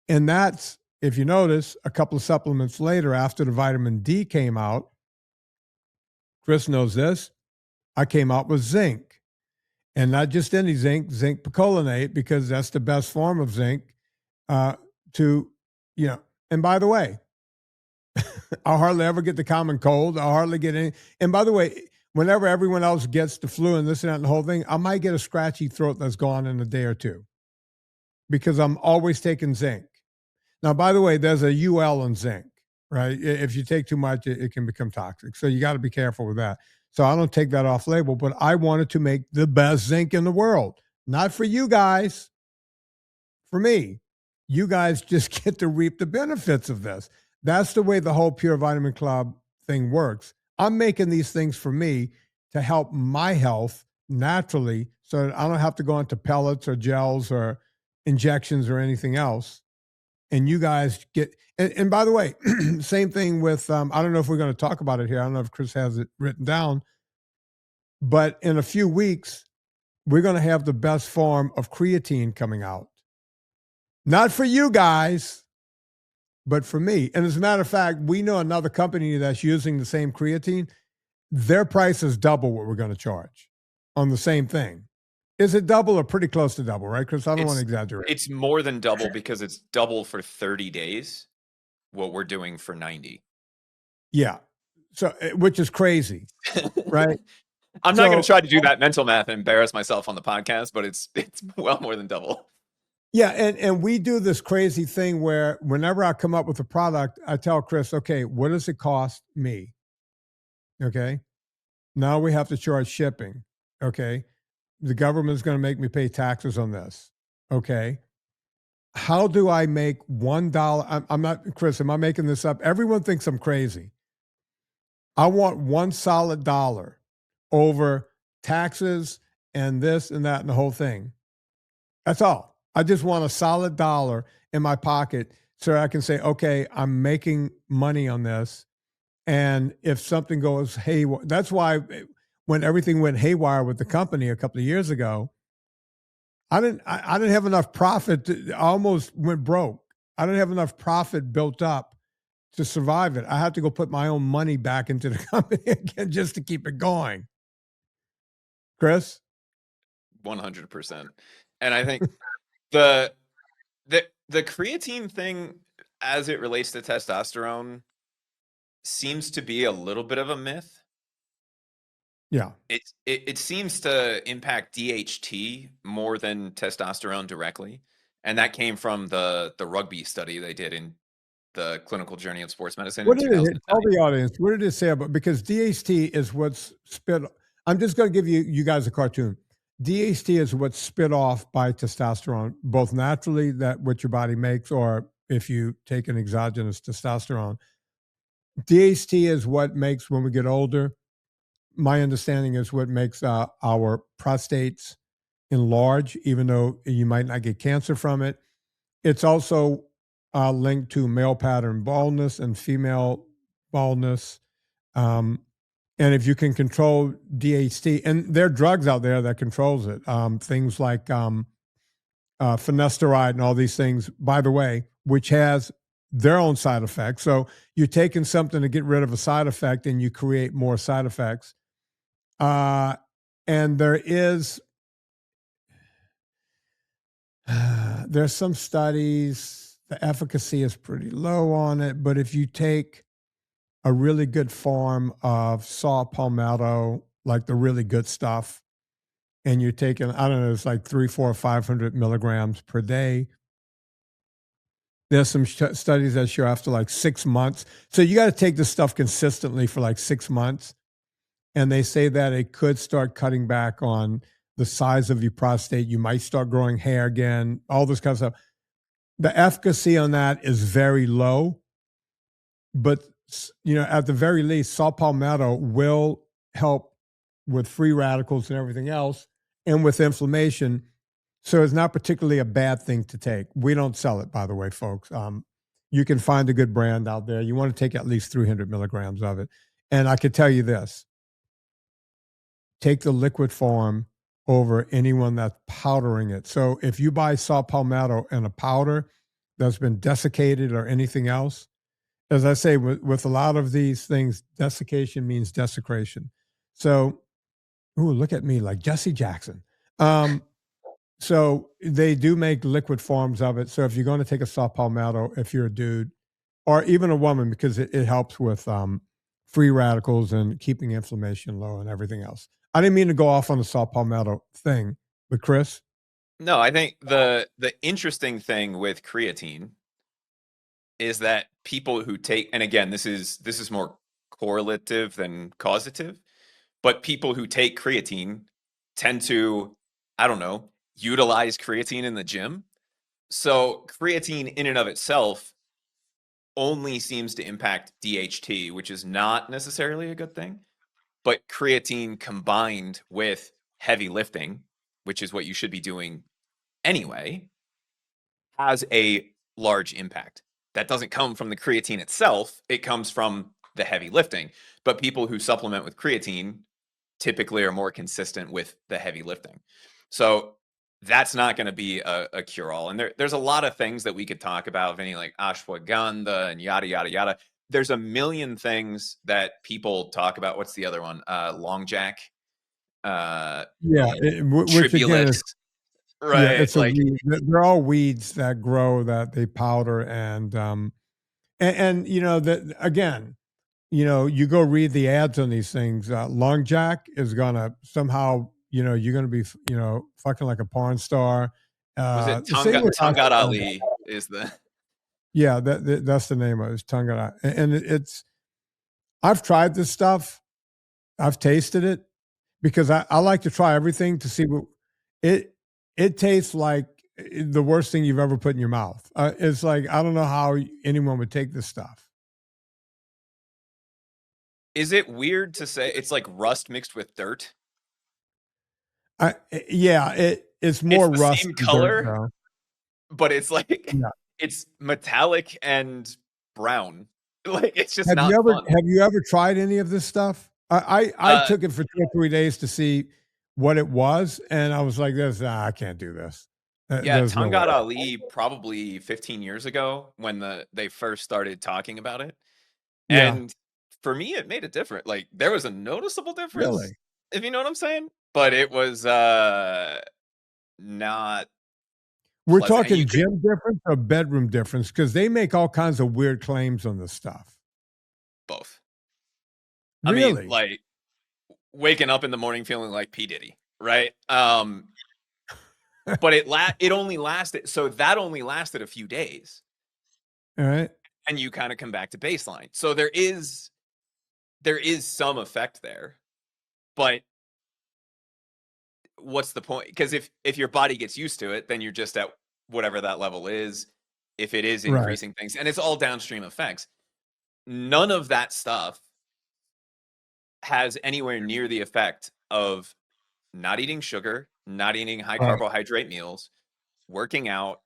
And that's, if you notice, a couple of supplements later after the vitamin D came out, Chris knows this, I came out with zinc. And not just any zinc, zinc picolinate, because that's the best form of zinc and by the way, I hardly ever get the common cold. I hardly get any. And by the way, whenever everyone else gets the flu and this and that and the whole thing, I might get a scratchy throat that's gone in a day or two because I'm always taking zinc. Now, by the way, there's a UL in zinc, right? If you take too much, it can become toxic. So you got to be careful with that. So I don't take that off label, but I wanted to make the best zinc in the world. Not for you guys, for me. You guys just get to reap the benefits of this. That's the way the whole Pure Vitamin Club thing works. I'm making these things for me to help my health naturally so that I don't have to go into pellets or gels or injections or anything else. And you guys get, and by the way, same thing with, I don't know if we're going to talk about it here. I don't know if Chris has it written down, but in a few weeks, we're going to have the best form of creatine coming out. Not for you guys, but for me. And as a matter of fact, we know another company that's using the same creatine. Their price is double what we're going to charge on the same thing. Is it double or pretty close to double, right, Chris? I don't want to exaggerate. It's more than double because it's double for 30 days, what we're doing for 90. Yeah. So, which is crazy, right? I'm not going to try to do that mental math and embarrass myself on the podcast, but it's well more than double. Yeah, and we do this crazy thing where whenever I come up with a product, I tell Chris, okay, what does it cost me? Okay. Now we have to charge shipping. Okay. The government's going to make me pay taxes on this. Okay. How do I make $1? I'm not, Chris, am I making this up? Everyone thinks I'm crazy. I want one solid dollar over taxes and this and that and the whole thing. That's all. I just want a solid dollar in my pocket so I can say, okay, I'm making money on this. And if something goes haywire, that's why when everything went haywire with the company a couple of years ago, I didn't have enough profit. I almost went broke. I didn't have enough profit built up to survive it. I had to go put my own money back into the company again just to keep it going. Chris? 100%. And I think the creatine thing as it relates to testosterone seems to be a little bit of a myth. Yeah. It seems to impact DHT more than testosterone directly. And that came from the rugby study they did in the clinical journey of sports medicine. What did it tell the audience? What did it say about, because DHT is what's spit. I'm just going to give you guys a cartoon. DHT is what's spit off by testosterone, both naturally, that what your body makes, or if you take an exogenous testosterone. DHT is what makes, when we get older, my understanding is what makes our prostates enlarge, even though you might not get cancer from it. It's also linked to male pattern baldness and female baldness. And if you can control DHT, and there are drugs out there that controls it, things like finasteride and all these things, by the way, which has their own side effects. So you're taking something to get rid of a side effect and you create more side effects. And there's some studies, the efficacy is pretty low on it, but if you take a really good form of saw palmetto, like the really good stuff, and you're taking, I don't know, it's like 300, 400, 500 milligrams per day. There's some studies that show after like 6 months. So you got to take this stuff consistently for like 6 months. And they say that it could start cutting back on the size of your prostate. You might start growing hair again, all this kind of stuff. The efficacy on that is very low, but at the very least, saw palmetto will help with free radicals and everything else, and with inflammation. So it's not particularly a bad thing to take. We don't sell it, by the way, folks. you can find a good brand out there. You want to take at least 300 milligrams of it. And I could tell you this, take the liquid form over anyone that's powdering it. So if you buy saw palmetto in a powder that's been desiccated or anything else, as I say, with a lot of these things, desiccation means desecration. So, ooh, look at me like Jesse Jackson. So they do make liquid forms of it. So if you're going to take a saw palmetto, if you're a dude or even a woman, because it helps with free radicals and keeping inflammation low and everything else. I didn't mean to go off on the saw palmetto thing, but Chris, No, I think the interesting thing with creatine is that people who take, and again, this is more correlative than causative, but people who take creatine tend to, I don't know, utilize creatine in the gym. So creatine in and of itself only seems to impact DHT, which is not necessarily a good thing. But creatine combined with heavy lifting, which is what you should be doing anyway, has a large impact. That doesn't come from the creatine itself, it comes from the heavy lifting. But people who supplement with creatine typically are more consistent with the heavy lifting. So that's not going to be a cure-all. And there's a lot of things that we could talk about, Vinny, like ashwagandha and yada, yada, yada. There's a million things that people talk about. What's the other one? Long Jack. yeah, which again Tribulus. is Right. it's a weed. They're all weeds that grow that they powder and you know that again, you know, you go read the ads on these things. Long Jack is gonna somehow, you know, you're gonna be, you know, fucking like a porn star. Was it The same with Tangat ashwagandha. Ali is the Yeah, that's the name of it. It's Tungana. And it's I've tried this stuff. I've tasted it because I like to try everything to see what it tastes like the worst thing you've ever put in your mouth. It's like I don't know how anyone would take this stuff. Is it weird to say it's like rust mixed with dirt? Yeah, it's more It's the rust same than dirt, color, though. but it's like Yeah. it's metallic and brown. Like it's just not fun. Have you ever tried any of this stuff? I Uh, took it for 2 or 3 days to see what it was, and I was like, "This, I can't do this. yeah, There's no way." Tangat Ali probably 15 years ago when they first started talking about it. Yeah, And for me, it made a difference. Like there was a noticeable difference, really. if you know what I'm saying. But it was not We're pleasant. And you talking could gym difference or bedroom difference because they make all kinds of weird claims on this stuff. both. I mean, Really, like waking up in the morning feeling like P. Diddy, right? But it only lasted, so that only lasted a few days, all right, and you kind of come back to baseline. So there is some effect there, but what's the point? Because if your body gets used to it, then you're just at whatever that level is. If it is right. increasing things, and it's all downstream effects, none of that stuff has anywhere near the effect of not eating sugar, not eating high Right. carbohydrate meals, working out.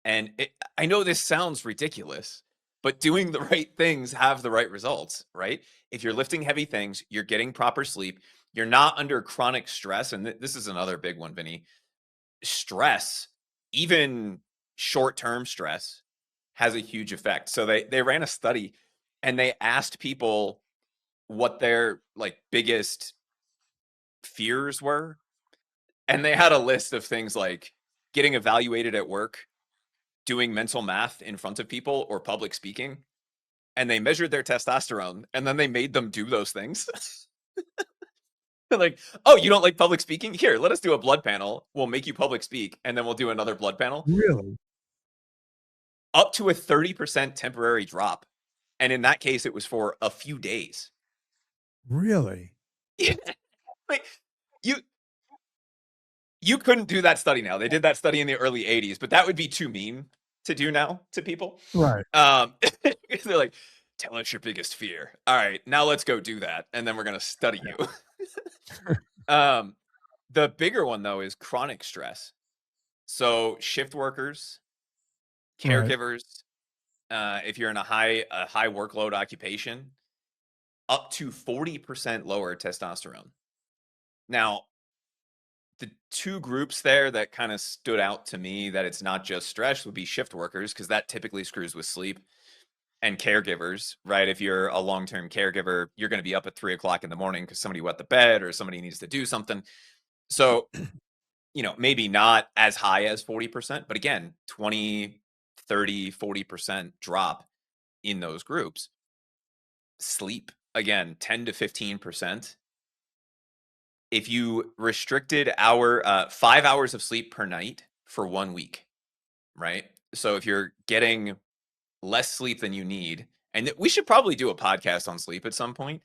And I know this sounds ridiculous, but doing the right things have the right results, right? If you're lifting heavy things, you're getting proper sleep, you're not under chronic stress. And this is another big one, Vinny. Stress, even short-term stress, has a huge effect. So they ran a study and they asked people what their like biggest fears were. And they had a list of things like getting evaluated at work, doing mental math in front of people, or public speaking. And they measured their testosterone and then they made them do those things. Like, oh, you don't like public speaking? Here, let us do a blood panel. We'll make you public speak, and then we'll do another blood panel. Really, Up to a 30% temporary drop. And in that case, it was for a few days. really, Yeah. Like you couldn't do that study now. They did that study in the early 80s, but that would be too mean to do now to people. right. They're like, tell us your biggest fear. All right, now let's go do that, and then we're gonna study you. The bigger one though is chronic stress. So shift workers, Right. caregivers, if you're in a high workload occupation, up to 40% lower testosterone. Now, the two groups there that kind of stood out to me that it's not just stress would be shift workers, because that typically screws with sleep, and caregivers, right? If you're a long-term caregiver, you're going to be up at 3 o'clock in the morning because somebody wet the bed or somebody needs to do something. So, maybe not as high as 40%, but again, 20, 30, 40% drop in those groups. Sleep, again, 10 to 15%. If you restricted 5 hours of sleep per night for 1 week, right? So if you're getting less sleep than you need, and we should probably do a podcast on sleep at some point,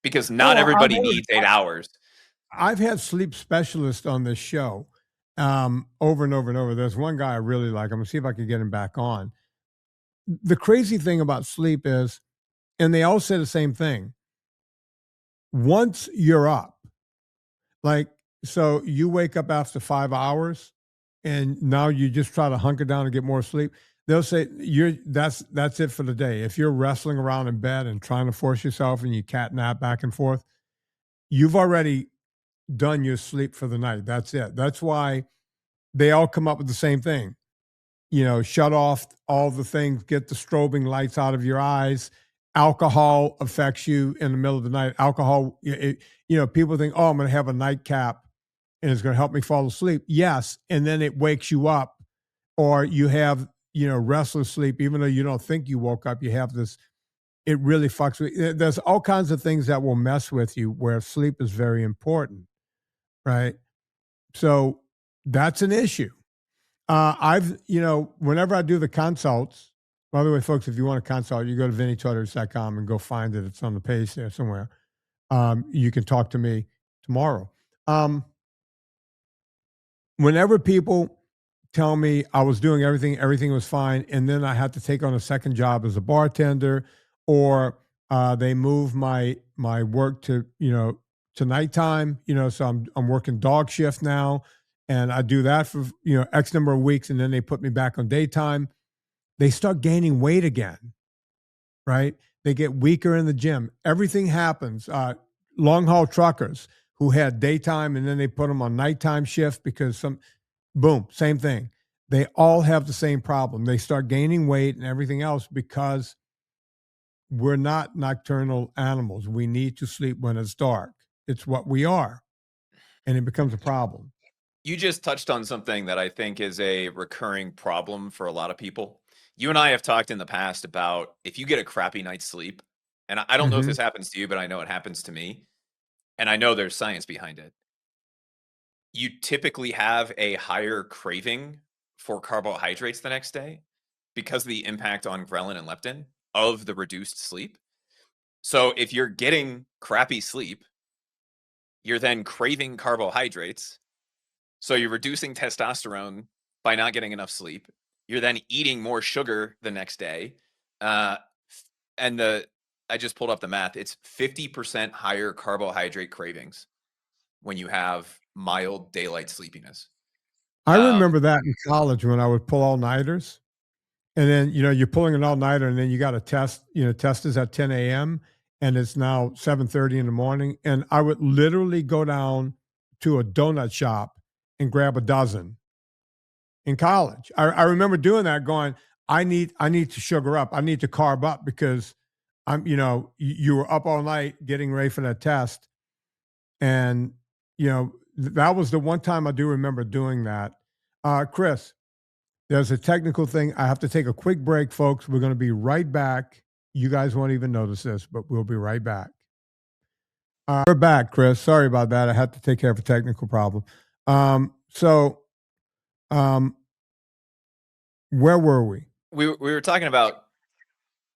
because not everybody needs 8 hours. I've had sleep specialists on this show over and over and over. There's one guy I really like. I'm going to see if I can get him back on. The crazy thing about sleep is, and they all say the same thing, once you're up, like, so you wake up after 5 hours and now you just try to hunker down and get more sleep. They'll say that's it for the day. If you're wrestling around in bed and trying to force yourself and you cat nap back and forth, you've already done your sleep for the night. That's it. That's why they all come up with the same thing. Shut off all the things, get the strobing lights out of your eyes. Alcohol affects you in the middle of the night. Alcohol, people think, oh, I'm going to have a nightcap and it's going to help me fall asleep. Yes. And then it wakes you up, or you have, restless sleep, even though you don't think you woke up, you have this, it really fucks with. There's all kinds of things that will mess with you where sleep is very important. Right. So that's an issue. Whenever I do the consults, by the way, folks, if you want a consult, you go to VinnieTortorich.com and go find it. It's on the page there somewhere. You can talk to me tomorrow. Whenever people tell me I was doing everything was fine, and then I had to take on a second job as a bartender, or they move my work to nighttime, so I'm working dog shift now, and I do that for X number of weeks, and then they put me back on daytime. They start gaining weight again, right? They get weaker in the gym. Everything happens. Long haul truckers who had daytime and then they put them on nighttime shift because boom, same thing. They all have the same problem. They start gaining weight and everything else because we're not nocturnal animals. We need to sleep when it's dark. It's what we are. And it becomes a problem. You just touched on something that I think is a recurring problem for a lot of people. You and I have talked in the past about if you get a crappy night's sleep, and I don't know if this happens to you, but I know it happens to me, and I know there's science behind it. You typically have a higher craving for carbohydrates the next day because of the impact on ghrelin and leptin of the reduced sleep. So if you're getting crappy sleep, you're then craving carbohydrates. So you're reducing testosterone by not getting enough sleep. You're then eating more sugar the next day. I just pulled up the math. It's 50% higher carbohydrate cravings when you have mild daylight sleepiness. I remember that in college when I would pull all-nighters. And then, you're pulling an all-nighter and then you got a test, test is at 10 a.m. and it's now 7:30 in the morning. And I would literally go down to a donut shop and grab a dozen in college. I remember doing that, going, I need to sugar up. I need to carb up because you were up all night getting ready for that test. And, that was the one time I do remember doing that. Chris, there's a technical thing. I have to take a quick break, folks. We're going to be right back. You guys won't even notice this, but we'll be right back. We're back, Chris. Sorry about that. I had to take care of a technical problem. Where were we? We were talking about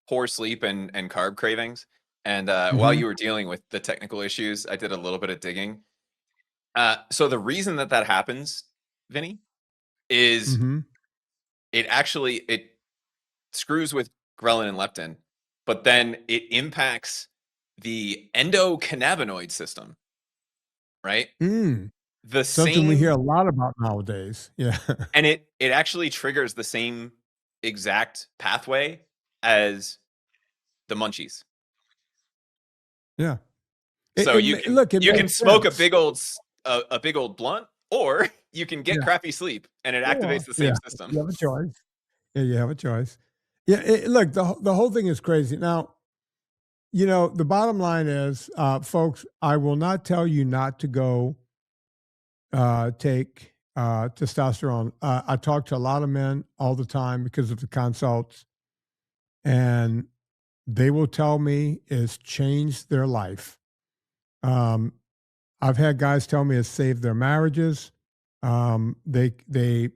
poor sleep and carb cravings. And while you were dealing with the technical issues, I did a little bit of digging. So the reason that happens, Vinny, is it screws with ghrelin and leptin, but then it impacts the endocannabinoid system, right? Something we hear a lot about nowadays. Yeah. And it actually triggers the same exact pathway as the munchies. Yeah. So you can makes smoke sense. a big old blunt, or you can get Yeah. crappy sleep, and it activates the same system. You have a choice. Yeah, you have a choice. Yeah, look, the whole thing is crazy. Now, the bottom line is, folks, I will not tell you not to go take testosterone. I talk to a lot of men all the time because of the consults, and they will tell me it's changed their life. I've had guys tell me it's saved their marriages. They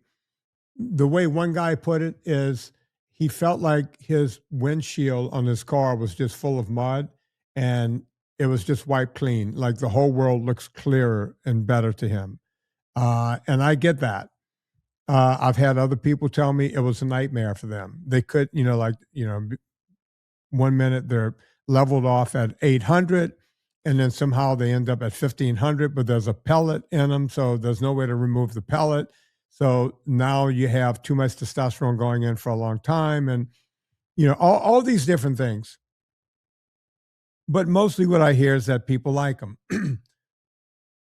the way one guy put it is he felt like his windshield on his car was just full of mud and it was just wiped clean. Like the whole world looks clearer and better to him. And I get that. I've had other people tell me it was a nightmare for them. They could, one minute they're leveled off at 800 and then somehow they end up at 1500, but there's a pellet in them. So there's no way to remove the pellet. So now you have too much testosterone going in for a long time and, all these different things. But mostly what I hear is that people like them.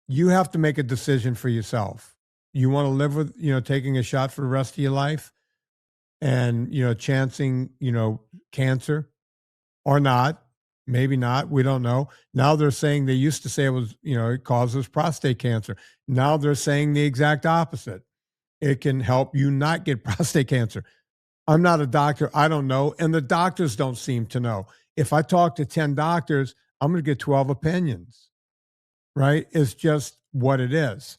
You have to make a decision for yourself. You want to live with, taking a shot for the rest of your life and, chancing, cancer or not, maybe not. We don't know. Now they're saying they used to say it was, it causes prostate cancer. Now they're saying the exact opposite. It can help you not get prostate cancer. I'm not a doctor. I don't know. And the doctors don't seem to know. If I talk to 10 doctors, I'm going to get 12 opinions, right? It's just what it is.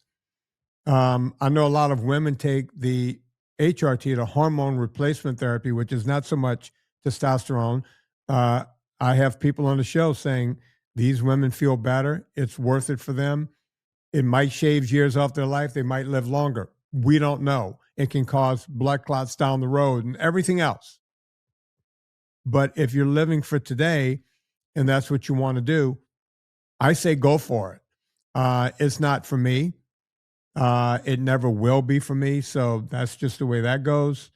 I know a lot of women take the HRT, the hormone replacement therapy, which is not so much testosterone. I have people on the show saying these women feel better. It's worth it for them. It might shave years off their life. They might live longer. We don't know. It can cause blood clots down the road and everything else. But if you're living for today and that's what you want to do, I say go for it. It's not for me. It never will be for me. So that's just the way that goes.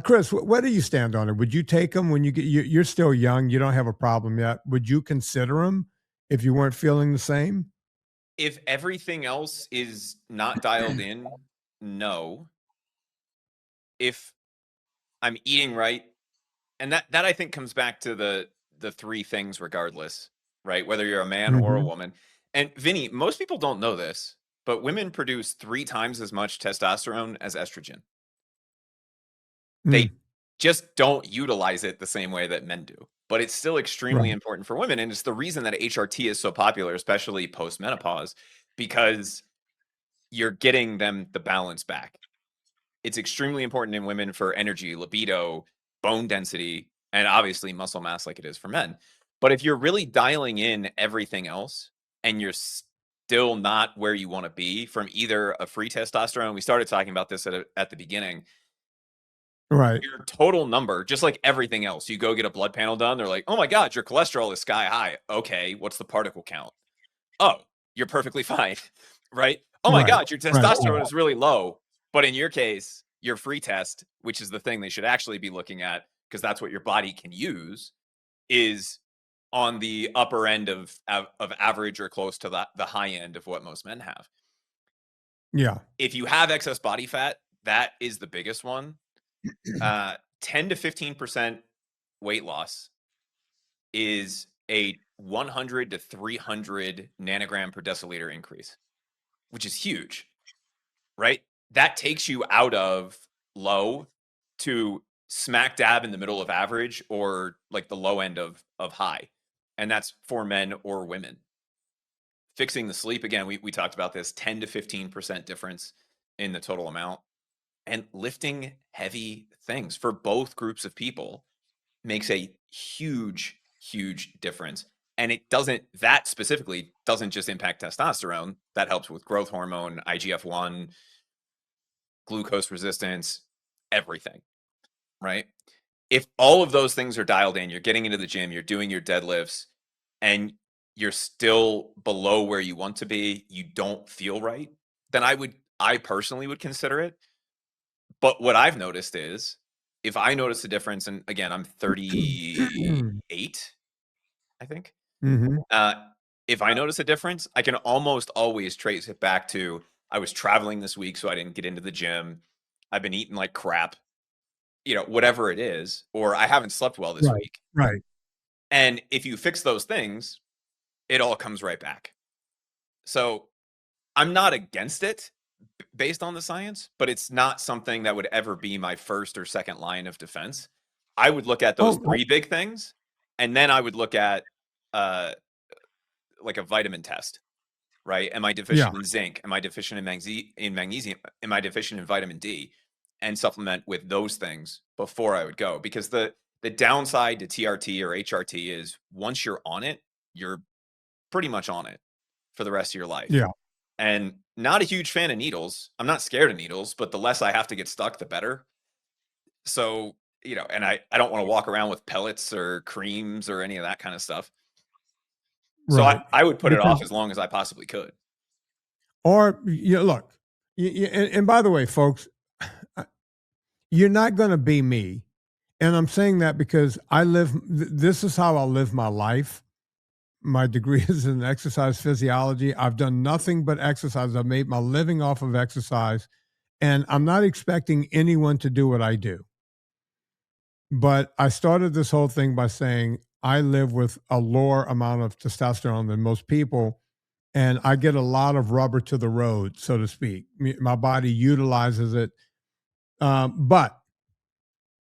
Chris, where do you stand on it? Would you take them when you're still young? You don't have a problem yet. Would you consider them if you weren't feeling the same? If everything else is not dialed in, no. If I'm eating right, and that I think comes back to the three things regardless, right? Whether you're a man or a woman. And Vinny, most people don't know this, but women produce 3 times as much testosterone as estrogen. They just don't utilize it the same way that men do. But it's still extremely important for women. And it's the reason that HRT is so popular, especially post-menopause, because you're getting them the balance back. It's extremely important in women for energy, libido, bone density, and obviously muscle mass like it is for men. But if you're really dialing in everything else and you're still not where you want to be from either a free testosterone, we started talking about this at the beginning, right? Your total number, just like everything else, you go get a blood panel done. They're like, oh my God, your cholesterol is sky high. Okay, what's the particle count? Oh, you're perfectly fine, right? Oh my God, your testosterone is really low. But in your case, your free test, which is the thing they should actually be looking at, because that's what your body can use, is on the upper end of average or close to the high end of what most men have. Yeah. If you have excess body fat, that is the biggest one. 10 to 15% weight loss is a 100 to 300 nanogram per deciliter increase, which is huge, right? That takes you out of low to smack dab in the middle of average or like the low end of high. And that's for men or women. Fixing the sleep, again, we talked about this 10 to 15% difference in the total amount. And lifting heavy things for both groups of people makes a huge, huge difference. And that specifically doesn't just impact testosterone. That helps with growth hormone, IGF-1, glucose resistance, everything, right? If all of those things are dialed in, you're getting into the gym, you're doing your deadlifts, and you're still below where you want to be, you don't feel right, then I personally would consider it. But what I've noticed is if I notice a difference, and again, I'm 38, I think. Mm-hmm. If I notice a difference, I can almost always trace it back to I was traveling this week, so I didn't get into the gym. I've been eating like crap, whatever it is, or I haven't slept well this week. Right. And if you fix those things, it all comes right back. So I'm not against it based on the science, but it's not something that would ever be my first or second line of defense. I would look at those three big things, and then I would look at like a vitamin test, right? Am I deficient in zinc? Am I deficient in magnesium? Am I deficient in vitamin D? And supplement with those things before I would go, because the downside to TRT or HRT is once you're on it, you're pretty much on it for the rest of your life. Yeah. And not a huge fan of needles. I'm not scared of needles, but the less I have to get stuck, the better. So, and I don't want to walk around with pellets or creams or any of that kind of stuff. So I would put it off as long as I possibly could. Or, look, and by the way, folks, you're not going to be me. And I'm saying that because this is how I live my life. My degree is in exercise physiology. I've done nothing but exercise. I've made my living off of exercise. And I'm not expecting anyone to do what I do. But I started this whole thing by saying I live with a lower amount of testosterone than most people. And I get a lot of rubber to the road, so to speak. My body utilizes it. But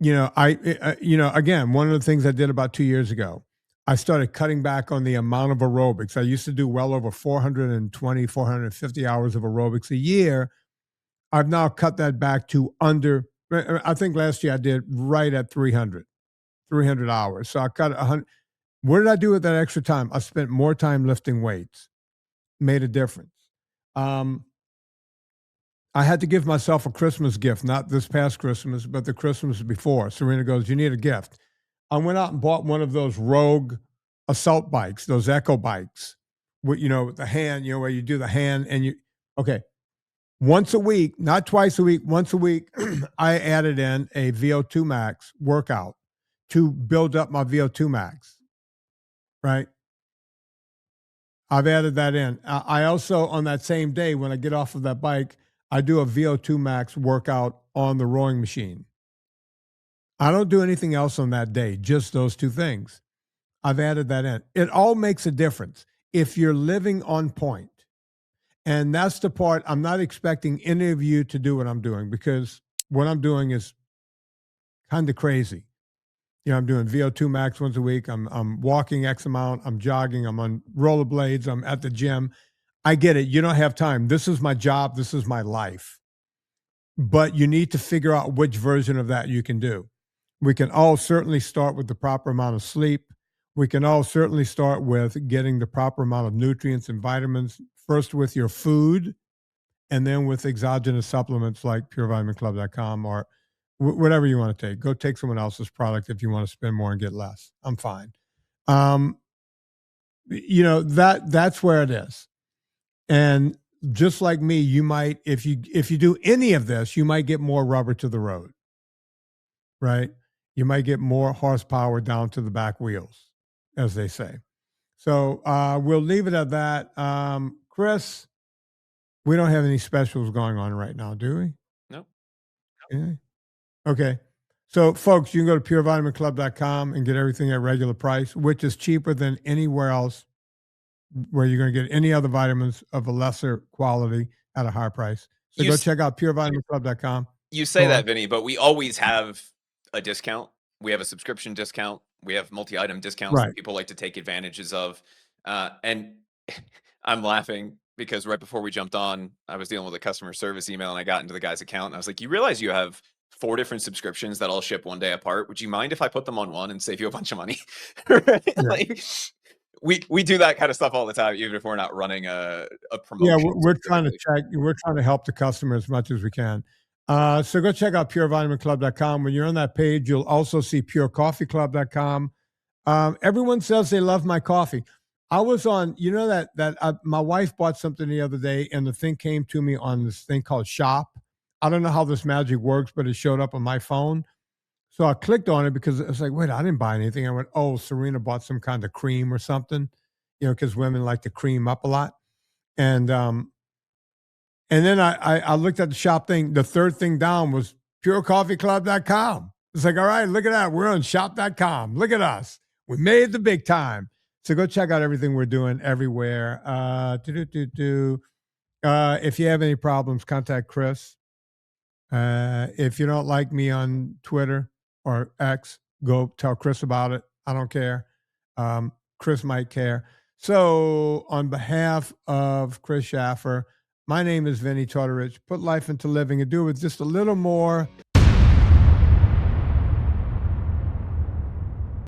again, one of the things I did about 2 years ago, I started cutting back on the amount of aerobics. I used to do well over 420, 450 hours of aerobics a year. I've now cut that back to I think last year I did right at 300 hours. So I cut 100. What did I do with that extra time? I spent more time lifting weights. Made a difference. I had to give myself a Christmas gift, not this past Christmas, but the Christmas before. Serena goes, "You need a gift." I went out and bought one of those Rogue assault bikes, those Echo bikes, with, the hand, where you do the hand and okay. Once a week, not twice a week, once a week, I added in a VO2 max workout to build up my VO2 max, right? I've added that in. I also, on that same day, when I get off of that bike, I do a VO2 max workout on the rowing machine. I don't do anything else on that day, just those two things. I've added that in. It all makes a difference if you're living on point. And that's the part I'm not expecting any of you to do what I'm doing, because what I'm doing is kind of crazy. I'm doing VO2 max once a week. I'm walking X amount. I'm jogging. I'm on rollerblades. I'm at the gym. I get it. You don't have time. This is my job. This is my life. But you need to figure out which version of that you can do. We can all certainly start with the proper amount of sleep. We can all certainly start with getting the proper amount of nutrients and vitamins, first with your food, and then with exogenous supplements like purevitaminclub.com or whatever you want to take. Go take someone else's product if you want to spend more and get less. I'm fine. That's where it is. And just like me, you might, if you do any of this, you might get more rubber to the road, right? You might get more horsepower down to the back wheels, as they say. So we'll leave it at that. Chris, we don't have any specials going on right now, do we? No. Yeah. Okay. So, folks, you can go to purevitaminclub.com and get everything at regular price, which is cheaper than anywhere else where you're going to get any other vitamins of a lesser quality at a higher price. So go check out purevitaminclub.com. You say that, Vinny, but we always have a discount. We have a subscription discount. We have multi-item discounts that people like to take advantages of. And I'm laughing because right before we jumped on, I was dealing with a customer service email and I got into the guy's account and I was like, "You realize you have 4 different subscriptions that all ship one day apart? Would you mind if I put them on one and save you a bunch of money?" Right? Yeah. Like, we do that kind of stuff all the time, even if we're not running a promotion. Yeah, we're trying to check. We're trying to help the customer as much as we can. So go check out purevitaminclub.com. When you're on that page, you'll also see purecoffeeclub.com. Everyone says they love my coffee. I was on, my wife bought something the other day and the thing came to me on this thing called Shop. I don't know how this magic works, but it showed up on my phone. So I clicked on it because it's like, wait, I didn't buy anything. I went, oh, Serena bought some kind of cream or something, because women like to cream up a lot. And then I looked at the shop thing. The third thing down was purecoffeeclub.com. It's like, all right, look at that. We're on shop.com. Look at us. We made the big time. So go check out everything we're doing everywhere. If you have any problems, contact Chris. If you don't like me on Twitter or X, go tell Chris about it. I don't care. Chris might care. So on behalf of Chris Shaffer, my name is Vinnie Tortorich. Put life into living and do it with just a little more